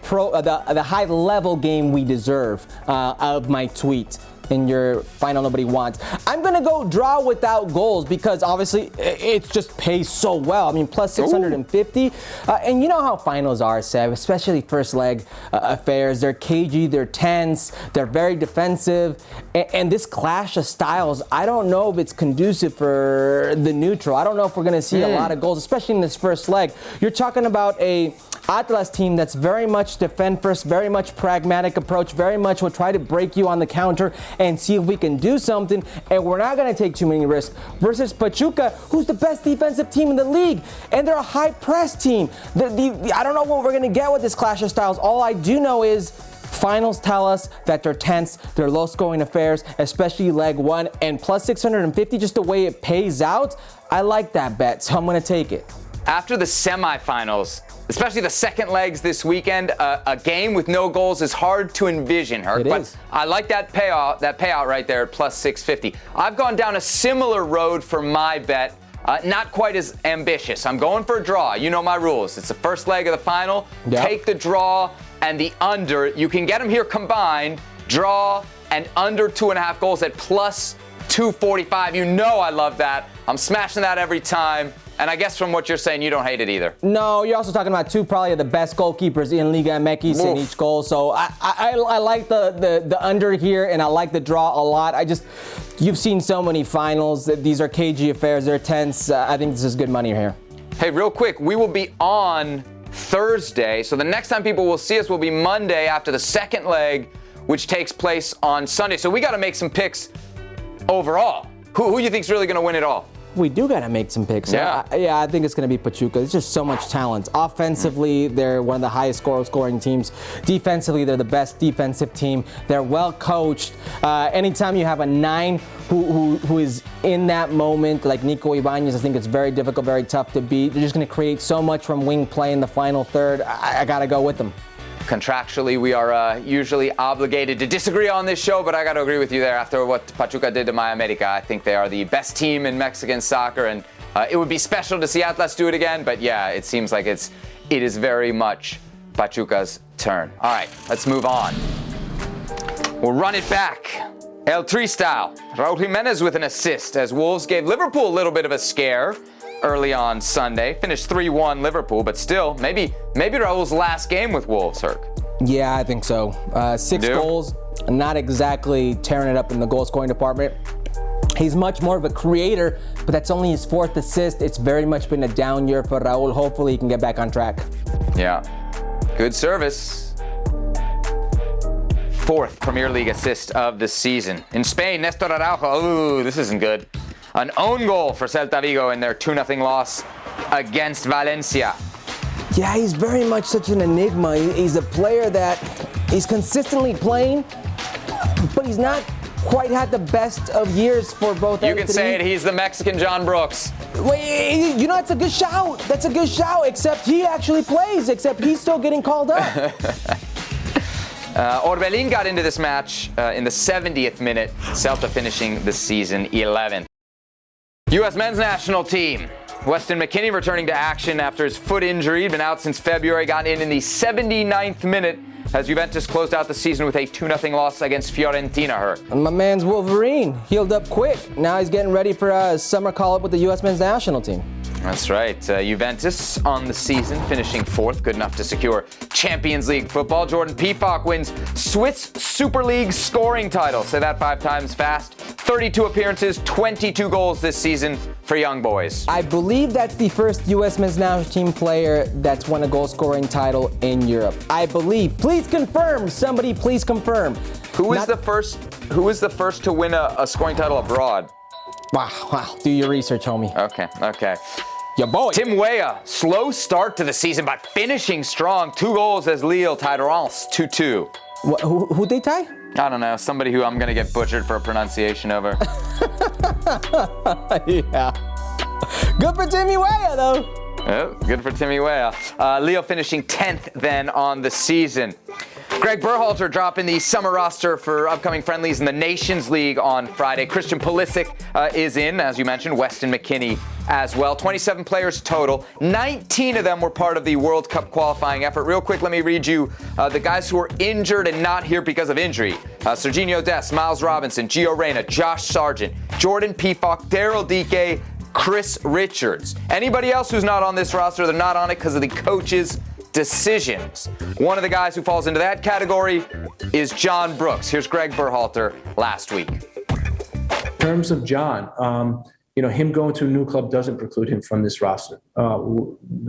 level game we deserve of my tweet in your final nobody wants. I'm going to go draw without goals because obviously it just pays so well. I mean, plus 650. And you know how finals are, Seb, especially first leg affairs. They're cagey, they're tense, they're very defensive. And this clash of styles, I don't know if it's conducive for the neutral. I don't know if we're going to see a lot of goals, especially in this first leg. You're talking about a Atlas team that's very much defend first, very much pragmatic approach, very much will try to break you on the counter and see if we can do something, and we're not going to take too many risks. Versus Pachuca, who's the best defensive team in the league, and they're a high press team. I don't know what we're going to get with this clash of styles. All I do know is finals tell us that they're tense, they're low-scoring affairs, especially leg one, and plus 650, just the way it pays out, I like that bet, so I'm going to take it. After the semifinals, especially the second legs this weekend, a game with no goals is hard to envision, Herc. But I like that payout right there at plus 650. I've gone down a similar road for my bet. Not quite as ambitious. I'm going for a draw. You know my rules. It's the first leg of the final. Yep. Take the draw and the under. You can get them here combined. Draw and under 2.5 goals at plus 245. You know I love that. I'm smashing that every time. And I guess from what you're saying, you don't hate it either. No, you're also talking about two probably of the best goalkeepers in Liga MX in each goal. So I like the under here, and I like the draw a lot. You've seen so many finals. These are cagey affairs. They're tense. I think this is good money here. Hey, real quick, we will be on Thursday. So the next time people will see us will be Monday after the second leg, which takes place on Sunday. So we got to make some picks overall. Who do you think's really going to win it all? We do got to make some picks. Yeah. I think it's going to be Pachuca. There's just so much talent. Offensively, they're one of the highest scoring teams. Defensively, they're the best defensive team. They're well coached. Anytime you have a 9 who is in that moment, like Nico Ibanez, I think it's very difficult, very tough to beat. They're just going to create so much from wing play in the final third. I got to go with them. Contractually, we are usually obligated to disagree on this show, but I got to agree with you there after what Pachuca did to My America. I think they are the best team in Mexican soccer, and it would be special to see Atlas do it again, but yeah, it seems like it is very much Pachuca's turn. All right, let's move on. We'll run it back. El Tri style. Raul Jimenez with an assist as Wolves gave Liverpool a little bit of a scare early on Sunday. Finished 3-1 Liverpool, but still, maybe Raul's last game with Wolves, Herc. Yeah, I think so. 6 goals, not exactly tearing it up in the goal-scoring department. He's much more of a creator, but that's only his 4th assist. It's very much been a down year for Raul. Hopefully he can get back on track. Yeah, good service. 4th Premier League assist of the season. In Spain, Nestor Araujo, ooh, this isn't good. An own goal for Celta Vigo in their 2-0 loss against Valencia. Yeah, he's very much such an enigma. He's a player that he's consistently playing, but he's not quite had the best of years for both. You can say it, he's the Mexican John Brooks. Wait, you know, that's a good shout. That's a good shout, except he actually plays, except he's still getting called up. Orbelin got into this match in the 70th minute, Celta finishing the season 11th. U.S. men's national team. Weston McKennie returning to action after his foot injury. He'd been out since February, got in the 79th minute as Juventus closed out the season with a 2-0 loss against Fiorentina. And my man's Wolverine healed up quick. Now he's getting ready for a summer call-up with the U.S. men's national team. That's right. Juventus on the season, finishing 4th, good enough to secure Champions League football. Jordan Pefok wins Swiss Super League scoring title. Say that 5 times fast. 32 appearances, 22 goals this season for young boys. I believe that's the first U.S. men's national team player that's won a goal-scoring title in Europe. I believe. Please confirm. Somebody please confirm. Who is the first to win a scoring title abroad? Wow. Do your research, homie. Okay. Your boy. Tim Weah, slow start to the season, but finishing strong. 2 goals as Lille tied Reims 2-2. Who'd they tie? I don't know. Somebody who I'm going to get butchered for a pronunciation over. Yeah. Good for Timmy Weah, though. Oh, good for Timmy Weah. Lille finishing 10th then on the season. Greg Berhalter dropping the summer roster for upcoming friendlies in the Nations League on Friday. Christian Pulisic is in, as you mentioned, Weston McKennie as well. 27 players total. 19 of them were part of the World Cup qualifying effort. Real quick, let me read you the guys who were injured and not here because of injury. Serginho Dest, Miles Robinson, Gio Reyna, Josh Sargent, Jordan Pefok, Daryl Dike, Chris Richards. Anybody else who's not on this roster, they're not on it because of the coaches' decisions. One of the guys who falls into that category is John Brooks. Here's Greg Berhalter last week. In terms of John, him going to a new club doesn't preclude him from this roster.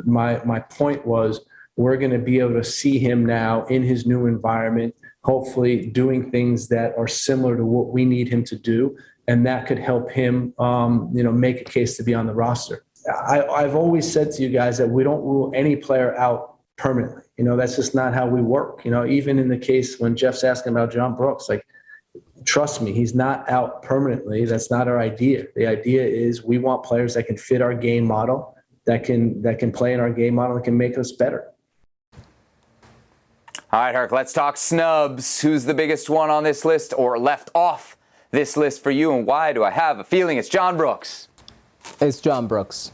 My point was we're going to be able to see him now in his new environment, hopefully doing things that are similar to what we need him to do, and that could help him, make a case to be on the roster. I've always said to you guys that we don't rule any player out permanently. That's just not how we work. Even in the case when Jeff's asking about John Brooks, trust me, he's not out permanently. That's not our idea. The idea is we want players that can fit our game model, that can play in our game model, and can make us better. All right, Herc, let's talk snubs. Who's the biggest one on this list or left off this list for you, and why? Do I have a feeling it's John Brooks? It's John Brooks.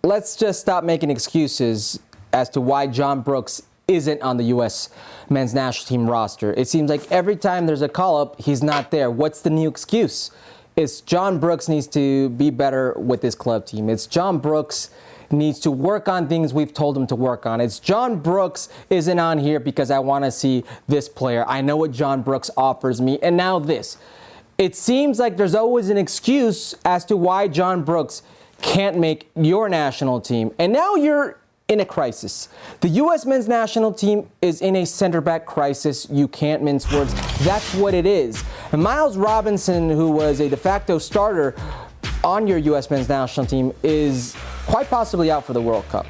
Let's just stop making excuses as to why John Brooks isn't on the U.S. men's national team roster. It seems like every time there's a call-up, he's not there. What's the new excuse? It's John Brooks needs to be better with this club team. It's John Brooks needs to work on things we've told him to work on. It's John Brooks isn't on here because I want to see this player. I know what John Brooks offers me. And now this. It seems like there's always an excuse as to why John Brooks can't make your national team. And now you're in a crisis. The U.S. men's national team is in a center back crisis. You can't mince words. That's what it is. And Miles Robinson, who was a de facto starter on your U.S. men's national team, is quite possibly out for the World Cup.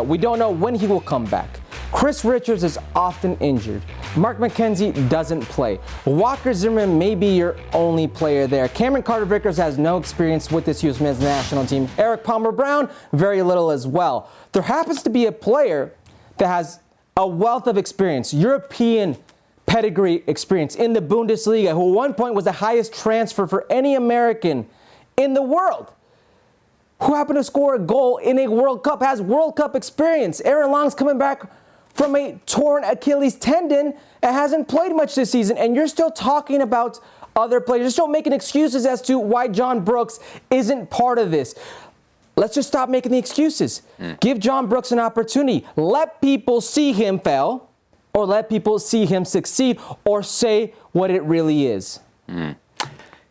We don't know when he will come back. Chris Richards is often injured. Mark McKenzie doesn't play. Walker Zimmerman may be your only player there. Cameron Carter-Vickers has no experience with this U.S. men's national team. Eric Palmer-Brown, very little as well. There happens to be a player that has a wealth of experience, European pedigree experience in the Bundesliga, who at one point was the highest transfer for any American in the world, who happened to score a goal in a World Cup, has World Cup experience. Aaron Long's coming back from a torn Achilles tendon and hasn't played much this season, and you're still talking about other players. You're still making excuses as to why John Brooks isn't part of this. Let's just stop making the excuses. Give John Brooks an opportunity. Let people see him fail, or let people see him succeed, or say what it really is.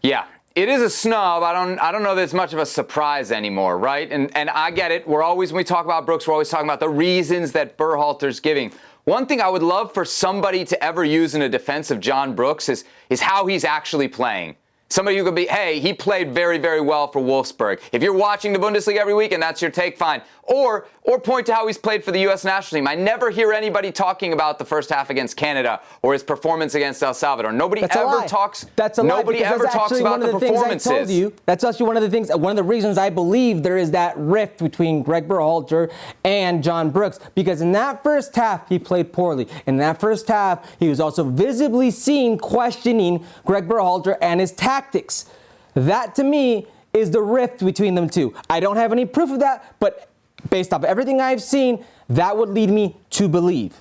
Yeah. it is a snub. I don't know that it's much of a surprise anymore, right? And I get it. When we talk about Brooks, we're always talking about the reasons that Berhalter's giving. One thing I would love for somebody to ever use in a defense of John Brooks is how he's actually playing. Somebody who could be, hey, he played very, very well for Wolfsburg. If you're watching the Bundesliga every week and that's your take, fine. Or point to how he's played for the U.S. national team. I never hear anybody talking about the first half against Canada or his performance against El Salvador. Nobody ever talks about the performances. That's actually one of the things, one of the reasons I believe there is that rift between Greg Berhalter and John Brooks. Because in that first half, he played poorly. In that first half, he was also visibly seen questioning Greg Berhalter and his tactics. That, to me, is the rift between them two. I don't have any proof of that, but based off everything I've seen, that would lead me to believe.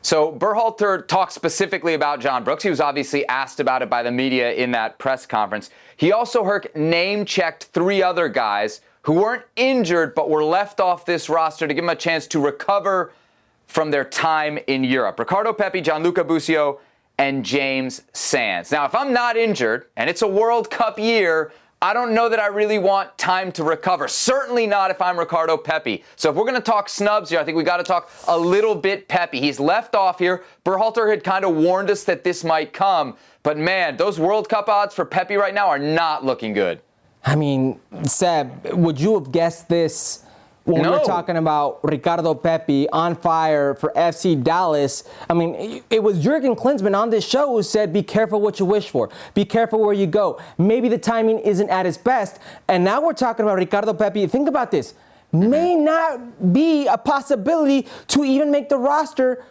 So Berhalter talked specifically about John Brooks. He was obviously asked about it by the media in that press conference. He also, Herc, name-checked 3 other guys who weren't injured but were left off this roster to give them a chance to recover from their time in Europe. Ricardo Pepi, Gianluca Busio, and James Sands. Now, if I'm not injured and it's a World Cup year, I don't know that I really want time to recover. Certainly not if I'm Ricardo Pepi. So if we're going to talk snubs here, I think we got to talk a little bit Pepi. He's left off here. Berhalter had kind of warned us that this might come. But man, those World Cup odds for Pepi right now are not looking good. I mean, Seb, would you have guessed this when we were talking about Ricardo Pepi on fire for FC Dallas? I mean, it was Jurgen Klinsmann on this show who said, be careful what you wish for. Be careful where you go. Maybe the timing isn't at its best. And now we're talking about Ricardo Pepi. Think about this. May not be a possibility to even make the roster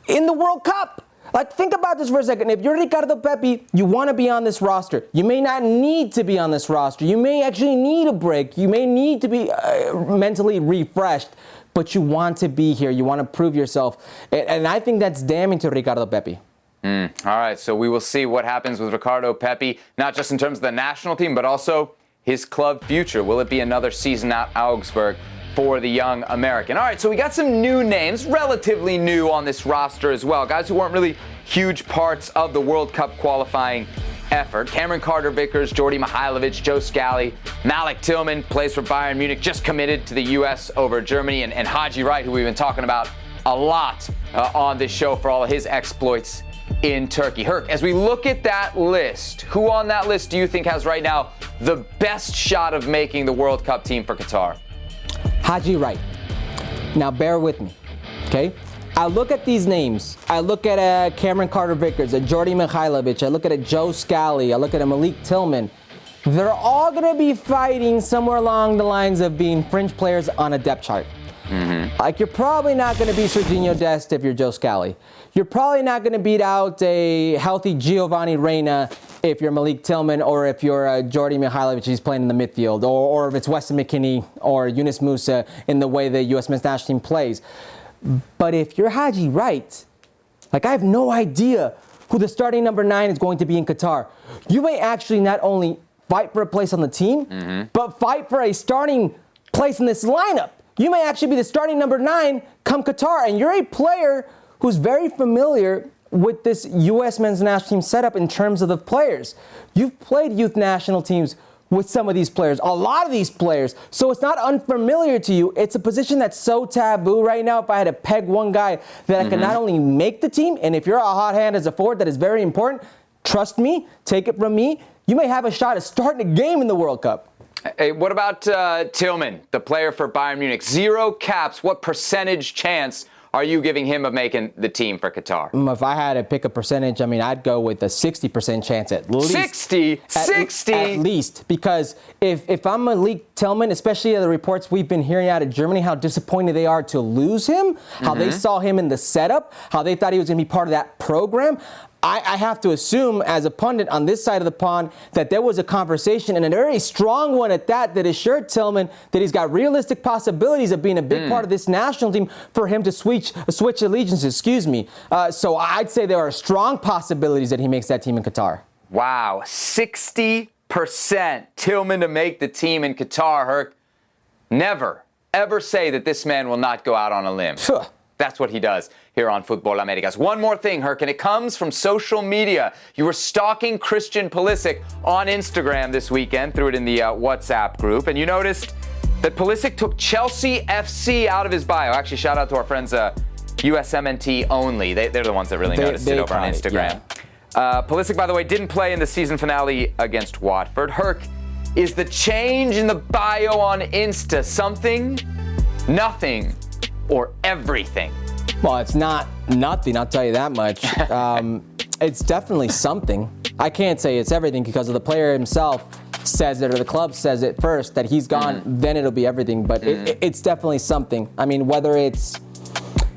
in the World Cup. Like, think about this for a second. If you're Ricardo Pepi, you want to be on this roster. You may not need to be on this roster. You may actually need a break. You may need to be mentally refreshed, but you want to be here. You want to prove yourself. And I think that's damning to Ricardo Pepi. All right, so we will see what happens with Ricardo Pepi, not just in terms of the national team, but also his club future. Will it be another season at Augsburg for the young American? All right, so we got some new names, relatively new on this roster as well. Guys who weren't really huge parts of the World Cup qualifying effort. Cameron Carter-Vickers, Jordi Mihailovic, Joe Scally, Malik Tillman plays for Bayern Munich, just committed to the U.S. over Germany, and Haji Wright, who we've been talking about a lot on this show for all of his exploits in Turkey. Herc, as we look at that list, who on that list do you think has right now the best shot of making the World Cup team for Qatar? Haji Wright. Now bear with me, okay? I look at these names. I look at Cameron Carter-Vickers, a Jordi Mihailovic. I look at a Joe Scally. I look at a Malik Tillman. They're all going to be fighting somewhere along the lines of being fringe players on a depth chart. Like, you're probably not going to be Serginho Dest if you're Joe Scally. You're probably not going to beat out a healthy Giovanni Reina if you're Malik Tillman, or if you're Jordi Mihailovic, he's playing in the midfield, or if it's Weston McKennie or Yunus Musa in the way the U.S. men's national team plays. But if you're Haji Wright, like, I have no idea who the starting number 9 is going to be in Qatar. You may actually not only fight for a place on the team, but fight for a starting place in this lineup. You may actually be the starting number 9 come Qatar, and you're a player who's very familiar with this U.S. men's national team setup in terms of the players. You've played youth national teams with some of these players, a lot of these players, so it's not unfamiliar to you. It's a position that's so taboo right now. If I had to peg one guy that I can not only make the team, and if you're a hot hand as a forward, that is very important, trust me, take it from me, you may have a shot at starting a game in the World Cup. Hey, what about Tillman, the player for Bayern Munich? 0 caps. What percentage chance are you giving him of making the team for Qatar? If I had to pick a percentage, I mean, I'd go with a 60% chance at least. 60? 60? At least. Because if I'm Malik Tillman, especially the reports we've been hearing out of Germany, how disappointed they are to lose him, how they saw him in the setup, how they thought he was going to be part of that program, I have to assume, as a pundit on this side of the pond, that there was a conversation, and a very strong one at that assured Tillman that he's got realistic possibilities of being a big part of this national team for him to switch allegiances, So I'd say there are strong possibilities that he makes that team in Qatar. Wow, 60% Tillman to make the team in Qatar, Herc. Never, ever say that this man will not go out on a limb. That's what he does here on Futbol Americas. One more thing, Herc, and it comes from social media. You were stalking Christian Pulisic on Instagram this weekend, threw it in the WhatsApp group, and you noticed that Pulisic took Chelsea FC out of his bio. Actually, shout out to our friends USMNT only. They're the ones that really noticed it over on Instagram. Pulisic, by the way, didn't play in the season finale against Watford. Herc, is the change in the bio on Insta something, nothing, or everything? Well, it's not nothing, I'll tell you that much. It's definitely something. I can't say it's everything because of the player himself says it, or the club says it first, that he's gone, then it'll be everything. But it's definitely something. I mean, whether it's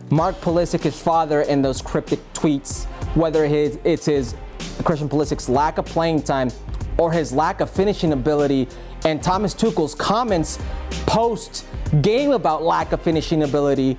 Mark Pulisic, his father, in those cryptic tweets, whether it's his Christian Pulisic's lack of playing time or his lack of finishing ability, and Thomas Tuchel's comments post-game about lack of finishing ability.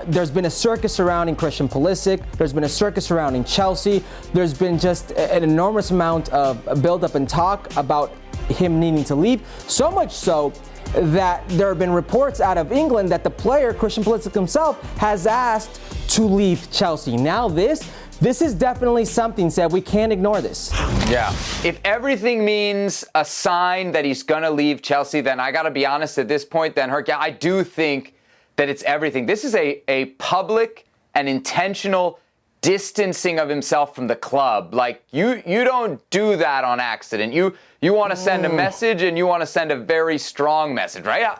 There's been a circus surrounding Christian Pulisic. There's been a circus surrounding Chelsea. There's been just an enormous amount of build-up and talk about him needing to leave. So much so that there have been reports out of England that the player, Christian Pulisic himself, has asked to leave Chelsea. Now this is definitely something, Seb. We can't ignore this. Yeah. If everything means a sign that he's going to leave Chelsea, then I got to be honest at this point, then, Herc, I do think that it's everything. This is a public and intentional distancing of himself from the club. Like, you don't do that on accident. You want to send a message, and you want to send a very strong message, right?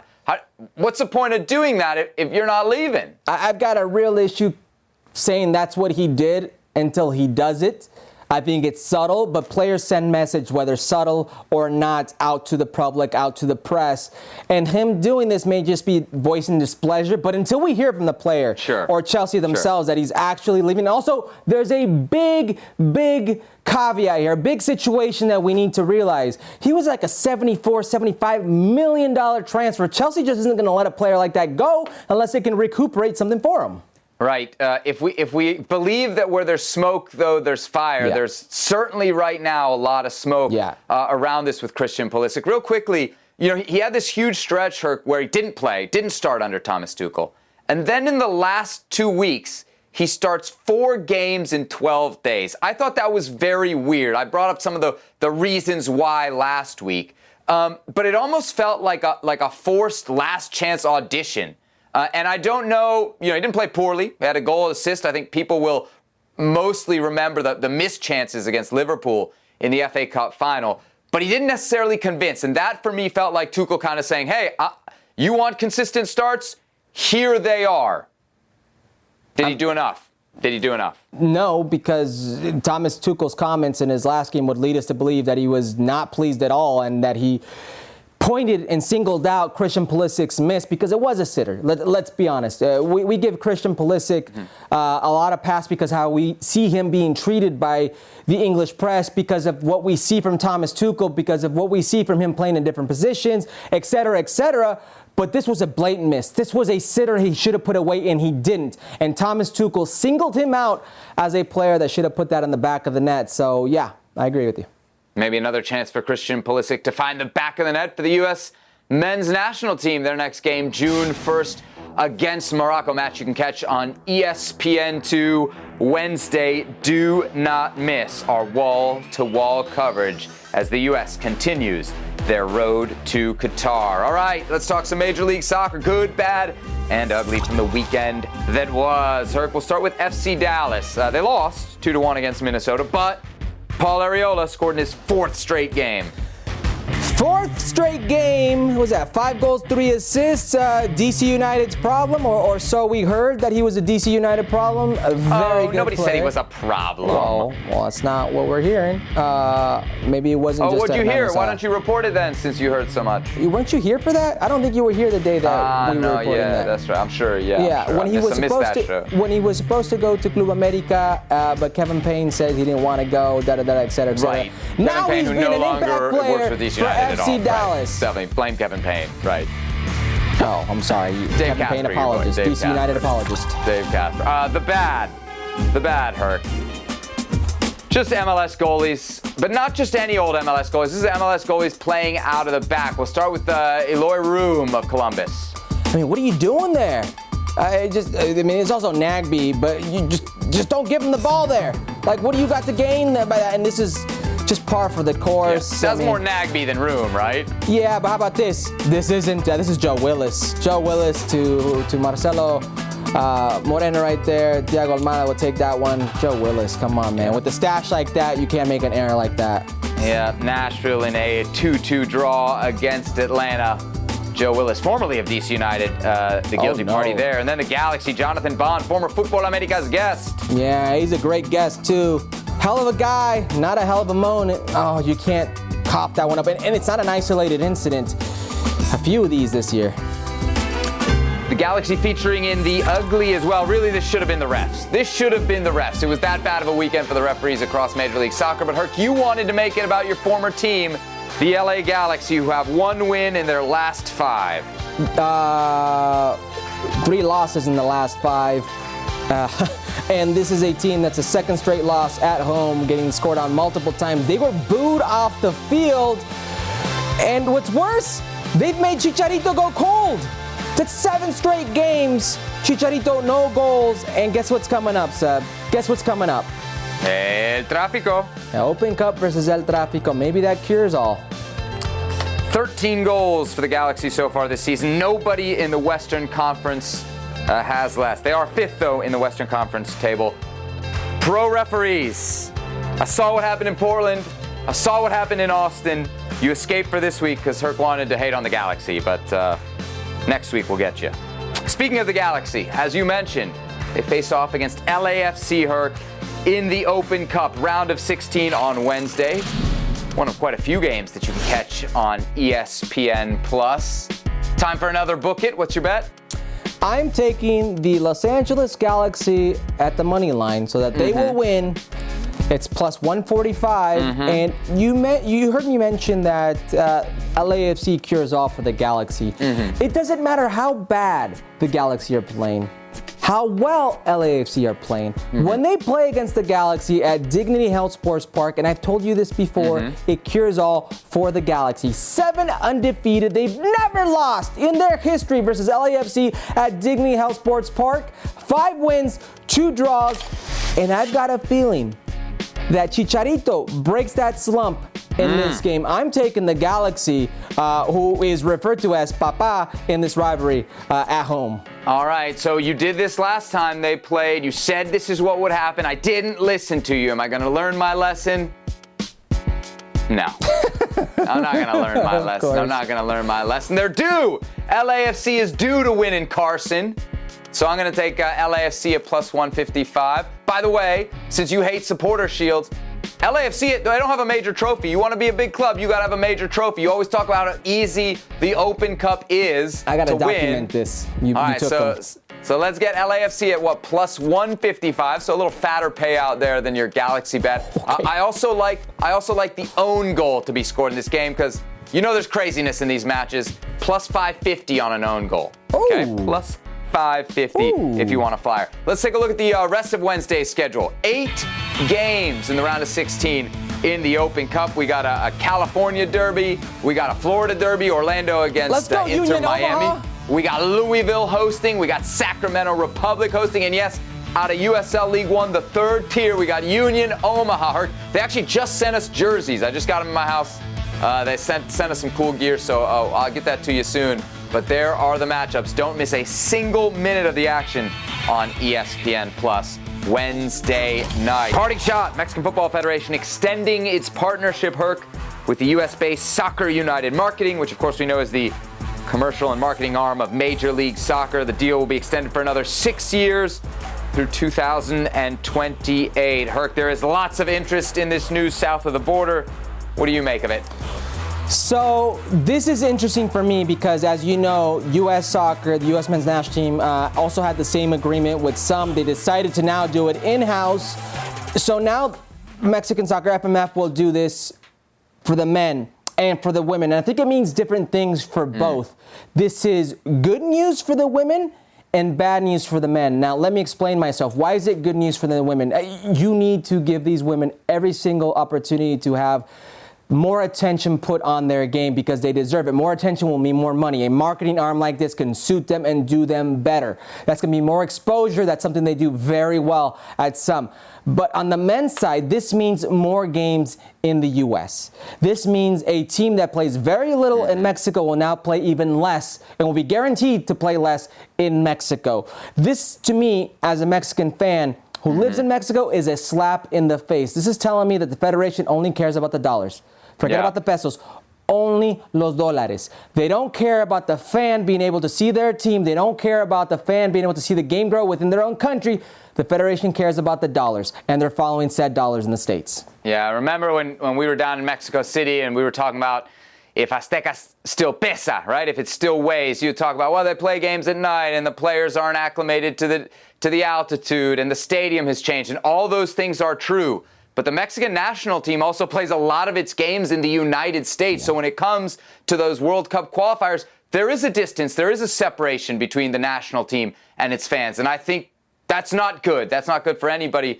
What's the point of doing that if you're not leaving? I've got a real issue saying that's what he did until he does it. I think it's subtle, but players send message, whether subtle or not, out to the public, out to the press. And him doing this may just be voicing displeasure, but until we hear from the player or Chelsea themselves that he's actually leaving. Also, there's a big caveat here, a big situation that we need to realize. He was like a $75 million transfer. Chelsea just isn't going to let a player like that go unless they can recuperate something for him. Right. If we believe that where there's smoke, though, there's fire, there's certainly right now a lot of smoke around this with Christian Pulisic. Real quickly, he had this huge stretch, Herc, where he didn't start under Thomas Tuchel. And then in the last 2 weeks, he starts 4 games in 12 days. I thought that was very weird. I brought up some of the reasons why last week. But it almost felt like a forced last chance audition. And I don't know, he didn't play poorly. He had a goal assist. I think people will mostly remember the missed chances against Liverpool in the FA Cup final. But he didn't necessarily convince. And that, for me, felt like Tuchel kind of saying, hey, you want consistent starts? Here they are. Did he do enough? No, because Thomas Tuchel's comments in his last game would lead us to believe that he was not pleased at all and that he pointed and singled out Christian Pulisic's miss because it was a sitter. Let's be honest. We give Christian Pulisic a lot of pass because how we see him being treated by the English press, because of what we see from Thomas Tuchel, because of what we see from him playing in different positions, et cetera, et cetera. But this was a blatant miss. This was a sitter he should have put away, and he didn't. And Thomas Tuchel singled him out as a player that should have put that in the back of the net. So, yeah, I agree with you. Maybe another chance for Christian Pulisic to find the back of the net for the U.S. men's national team. Their next game, June 1st, against Morocco. Match you can catch on ESPN2 Wednesday. Do not miss our wall-to-wall coverage as the U.S. continues their road to Qatar. All right, let's talk some Major League Soccer. Good, bad, and ugly from the weekend that was. Herc, we'll start with FC Dallas. They lost 2-1 against Minnesota, but Paul Arriola scored in his 4th straight game. 4th straight game. What was that? 5 goals, 3 assists. DC United's problem, or so we heard that he was a DC United problem. A very good nobody player. said he was a problem. Well, that's not what we're hearing. Maybe it wasn't just what'd you hear? MSI. Why don't you report it then, since you heard so much? Weren't you here for that? I don't think you were here the day that we were reporting that. That's right. I'm sure. Yeah, sure. when he was supposed to go to Club America, but Kevin Payne said he didn't want to go. Et cetera, et cetera. Right. Now Kevin Payne, he's who been no an longer impact player works for DC for United FC at all. Dallas. Right. Definitely blame Kevin Payne. Right. Oh, I'm sorry. Kevin Payne apologist. DC United apologist. Dave Casper. The bad, Herc. Just MLS goalies, but not just any old MLS goalies. This is MLS goalies playing out of the back. We'll start with Eloy Room of Columbus. I mean, what are you doing there? It's also Nagby, but you just don't give him the ball there. Like, what do you got to gain by that? And this is just par for the course. Yeah, that's more Nagby than Room, right? Yeah, but how about this? This is Joe Willis. Joe Willis to Marcelo Moreno right there. Thiago Almada will take that one. Joe Willis, come on, man. With the stash like that, you can't make an error like that. Yeah, Nashville in a 2-2 draw against Atlanta. Joe Willis, formerly of DC United, the guilty party there. And then the Galaxy, Jonathan Bond, former Futbol Americas guest. Yeah, he's a great guest, too. Hell of a guy, not a hell of a moment. Oh, you can't cop that one up. And it's not an isolated incident. A few of these this year. The Galaxy featuring in the ugly as well. Really, this should have been the refs. This should have been the refs. It was that bad of a weekend for the referees across Major League Soccer. But Herc, you wanted to make it about your former team, the LA Galaxy, who have one win in their last 5. 3 losses in the last 5. And this is a team that's a second straight loss at home, getting scored on multiple times. They were booed off the field. And what's worse, they've made Chicharito go cold. That's 7 straight games. Chicharito, no goals. And guess what's coming up, Seb? Guess what's coming up? El Tráfico. Open Cup versus El Tráfico. Maybe that cures all. 13 goals for the Galaxy so far this season. Nobody in the Western Conference has less. They are 5th, though, in the Western Conference table. Pro referees. I saw what happened in Portland. I saw what happened in Austin. You escaped for this week because Herc wanted to hate on the Galaxy, but next week we'll get you. Speaking of the Galaxy, as you mentioned, they face off against LAFC, Herc, in the Open Cup round of 16 on Wednesday. One of quite a few games that you can catch on ESPN+. Time for another Book It. What's your bet? I'm taking the Los Angeles Galaxy at the money line so that they will win. It's plus 145. And you heard me mention that LAFC cures all for the Galaxy. It doesn't matter how bad the Galaxy are playing, how well LAFC are playing. When they play against the Galaxy at Dignity Health Sports Park, and I've told you this before, it cures all for the Galaxy. 7 undefeated. They've never lost in their history versus LAFC at Dignity Health Sports Park. 5 wins, 2 draws, and I've got a feeling that Chicharito breaks that slump in this game. I'm taking the Galaxy, who is referred to as Papa in this rivalry, at home. All right, so you did this last time they played. You said this is what would happen. I didn't listen to you. Am I going to learn my lesson? No. I'm not going to learn my lesson. I'm not going to learn my lesson. They're due. LAFC is due to win in Carson. So I'm going to take LAFC at plus 155. By the way, since you hate supporter shields, LAFC, they don't have a major trophy. You want to be a big club, you got to have a major trophy. You always talk about how easy the Open Cup is to win. I got to document this. All right, so let's get LAFC at what, plus 155. So a little fatter payout there than your Galaxy bet. Okay. I also like the own goal to be scored in this game because you know there's craziness in these matches. Plus 550 on an own goal. Okay, plus 550 if you want a flyer. Let's take a look at the rest of Wednesday's schedule. 8 games in the round of 16 in the Open Cup. We got a California derby. We got a Florida derby. Orlando against Inter Miami. Omaha. We got Louisville hosting. We got Sacramento Republic hosting. And yes, out of USL League One, the 3rd tier, we got Union Omaha. They actually just sent us jerseys. I just got them in my house. They sent us some cool gear, so I'll get that to you soon. But there are the matchups. Don't miss a single minute of the action on ESPN Plus Wednesday night. Parting shot, Mexican Football Federation extending its partnership, Herc, with the US-based Soccer United Marketing, which of course we know is the commercial and marketing arm of Major League Soccer. The deal will be extended for another 6 years through 2028. Herc, there is lots of interest in this news south of the border. What do you make of it? So this is interesting for me because, as you know, U.S. Soccer, the U.S. men's national team, also had the same agreement with some. They decided to now do it in-house. So now Mexican Soccer, FMF, will do this for the men and for the women. And I think it means different things for both. This is good news for the women and bad news for the men. Now, let me explain myself. Why is it good news for the women? You need to give these women every single opportunity to have more attention put on their game because they deserve it. More attention will mean more money. A marketing arm like this can suit them and do them better. That's going to be more exposure. That's something they do very well at some. But on the men's side, this means more games in the U.S. This means a team that plays very little in Mexico will now play even less and will be guaranteed to play less in Mexico. This, to me, as a Mexican fan who lives in Mexico, is a slap in the face. This is telling me that the Federation only cares about the dollars. Forget about the pesos. Only los dólares. They don't care about the fan being able to see their team. They don't care about the fan being able to see the game grow within their own country. The Federation cares about the dollars, and they're following said dollars in the States. Yeah, I remember when we were down in Mexico City and we were talking about if Azteca still pesa, right? If it still weighs, you talk about, well, they play games at night and the players aren't acclimated to the altitude and the stadium has changed, and all those things are true. But the Mexican national team also plays a lot of its games in the United States. So when it comes to those World Cup qualifiers, there is a distance, there is a separation between the national team and its fans. And I think that's not good. That's not good for anybody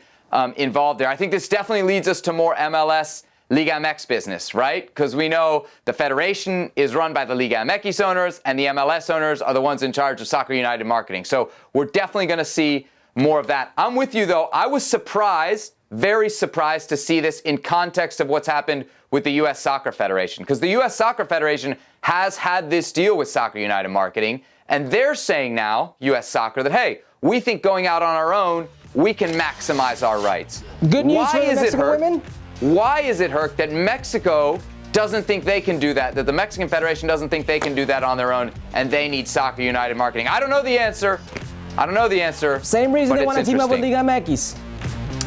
involved there. I think this definitely leads us to more MLS Liga MX business, right? Because we know the Federation is run by the Liga MX owners and the MLS owners are the ones in charge of Soccer United marketing. So we're definitely going to see more of that. I'm with you, though. I was surprised, very surprised to see this in context of what's happened with the U.S. Soccer Federation. Because the U.S. Soccer Federation has had this deal with Soccer United marketing, and they're saying now, U.S. Soccer, that, hey, we think going out on our own, we can maximize our rights. Good news for the Mexican women? Why is it, Herc, that Mexico doesn't think they can do that the Mexican Federation doesn't think they can do that on their own, and they need Soccer United marketing? I don't know the answer. Same reason they want to team up with Liga MX.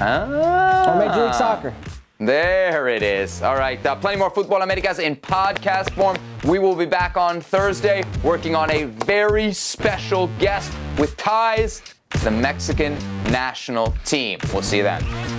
Or Major League Soccer. There it is. All right, plenty more Futbol Americas in podcast form. We will be back on Thursday working on a very special guest with ties to the Mexican national team. We'll see you then.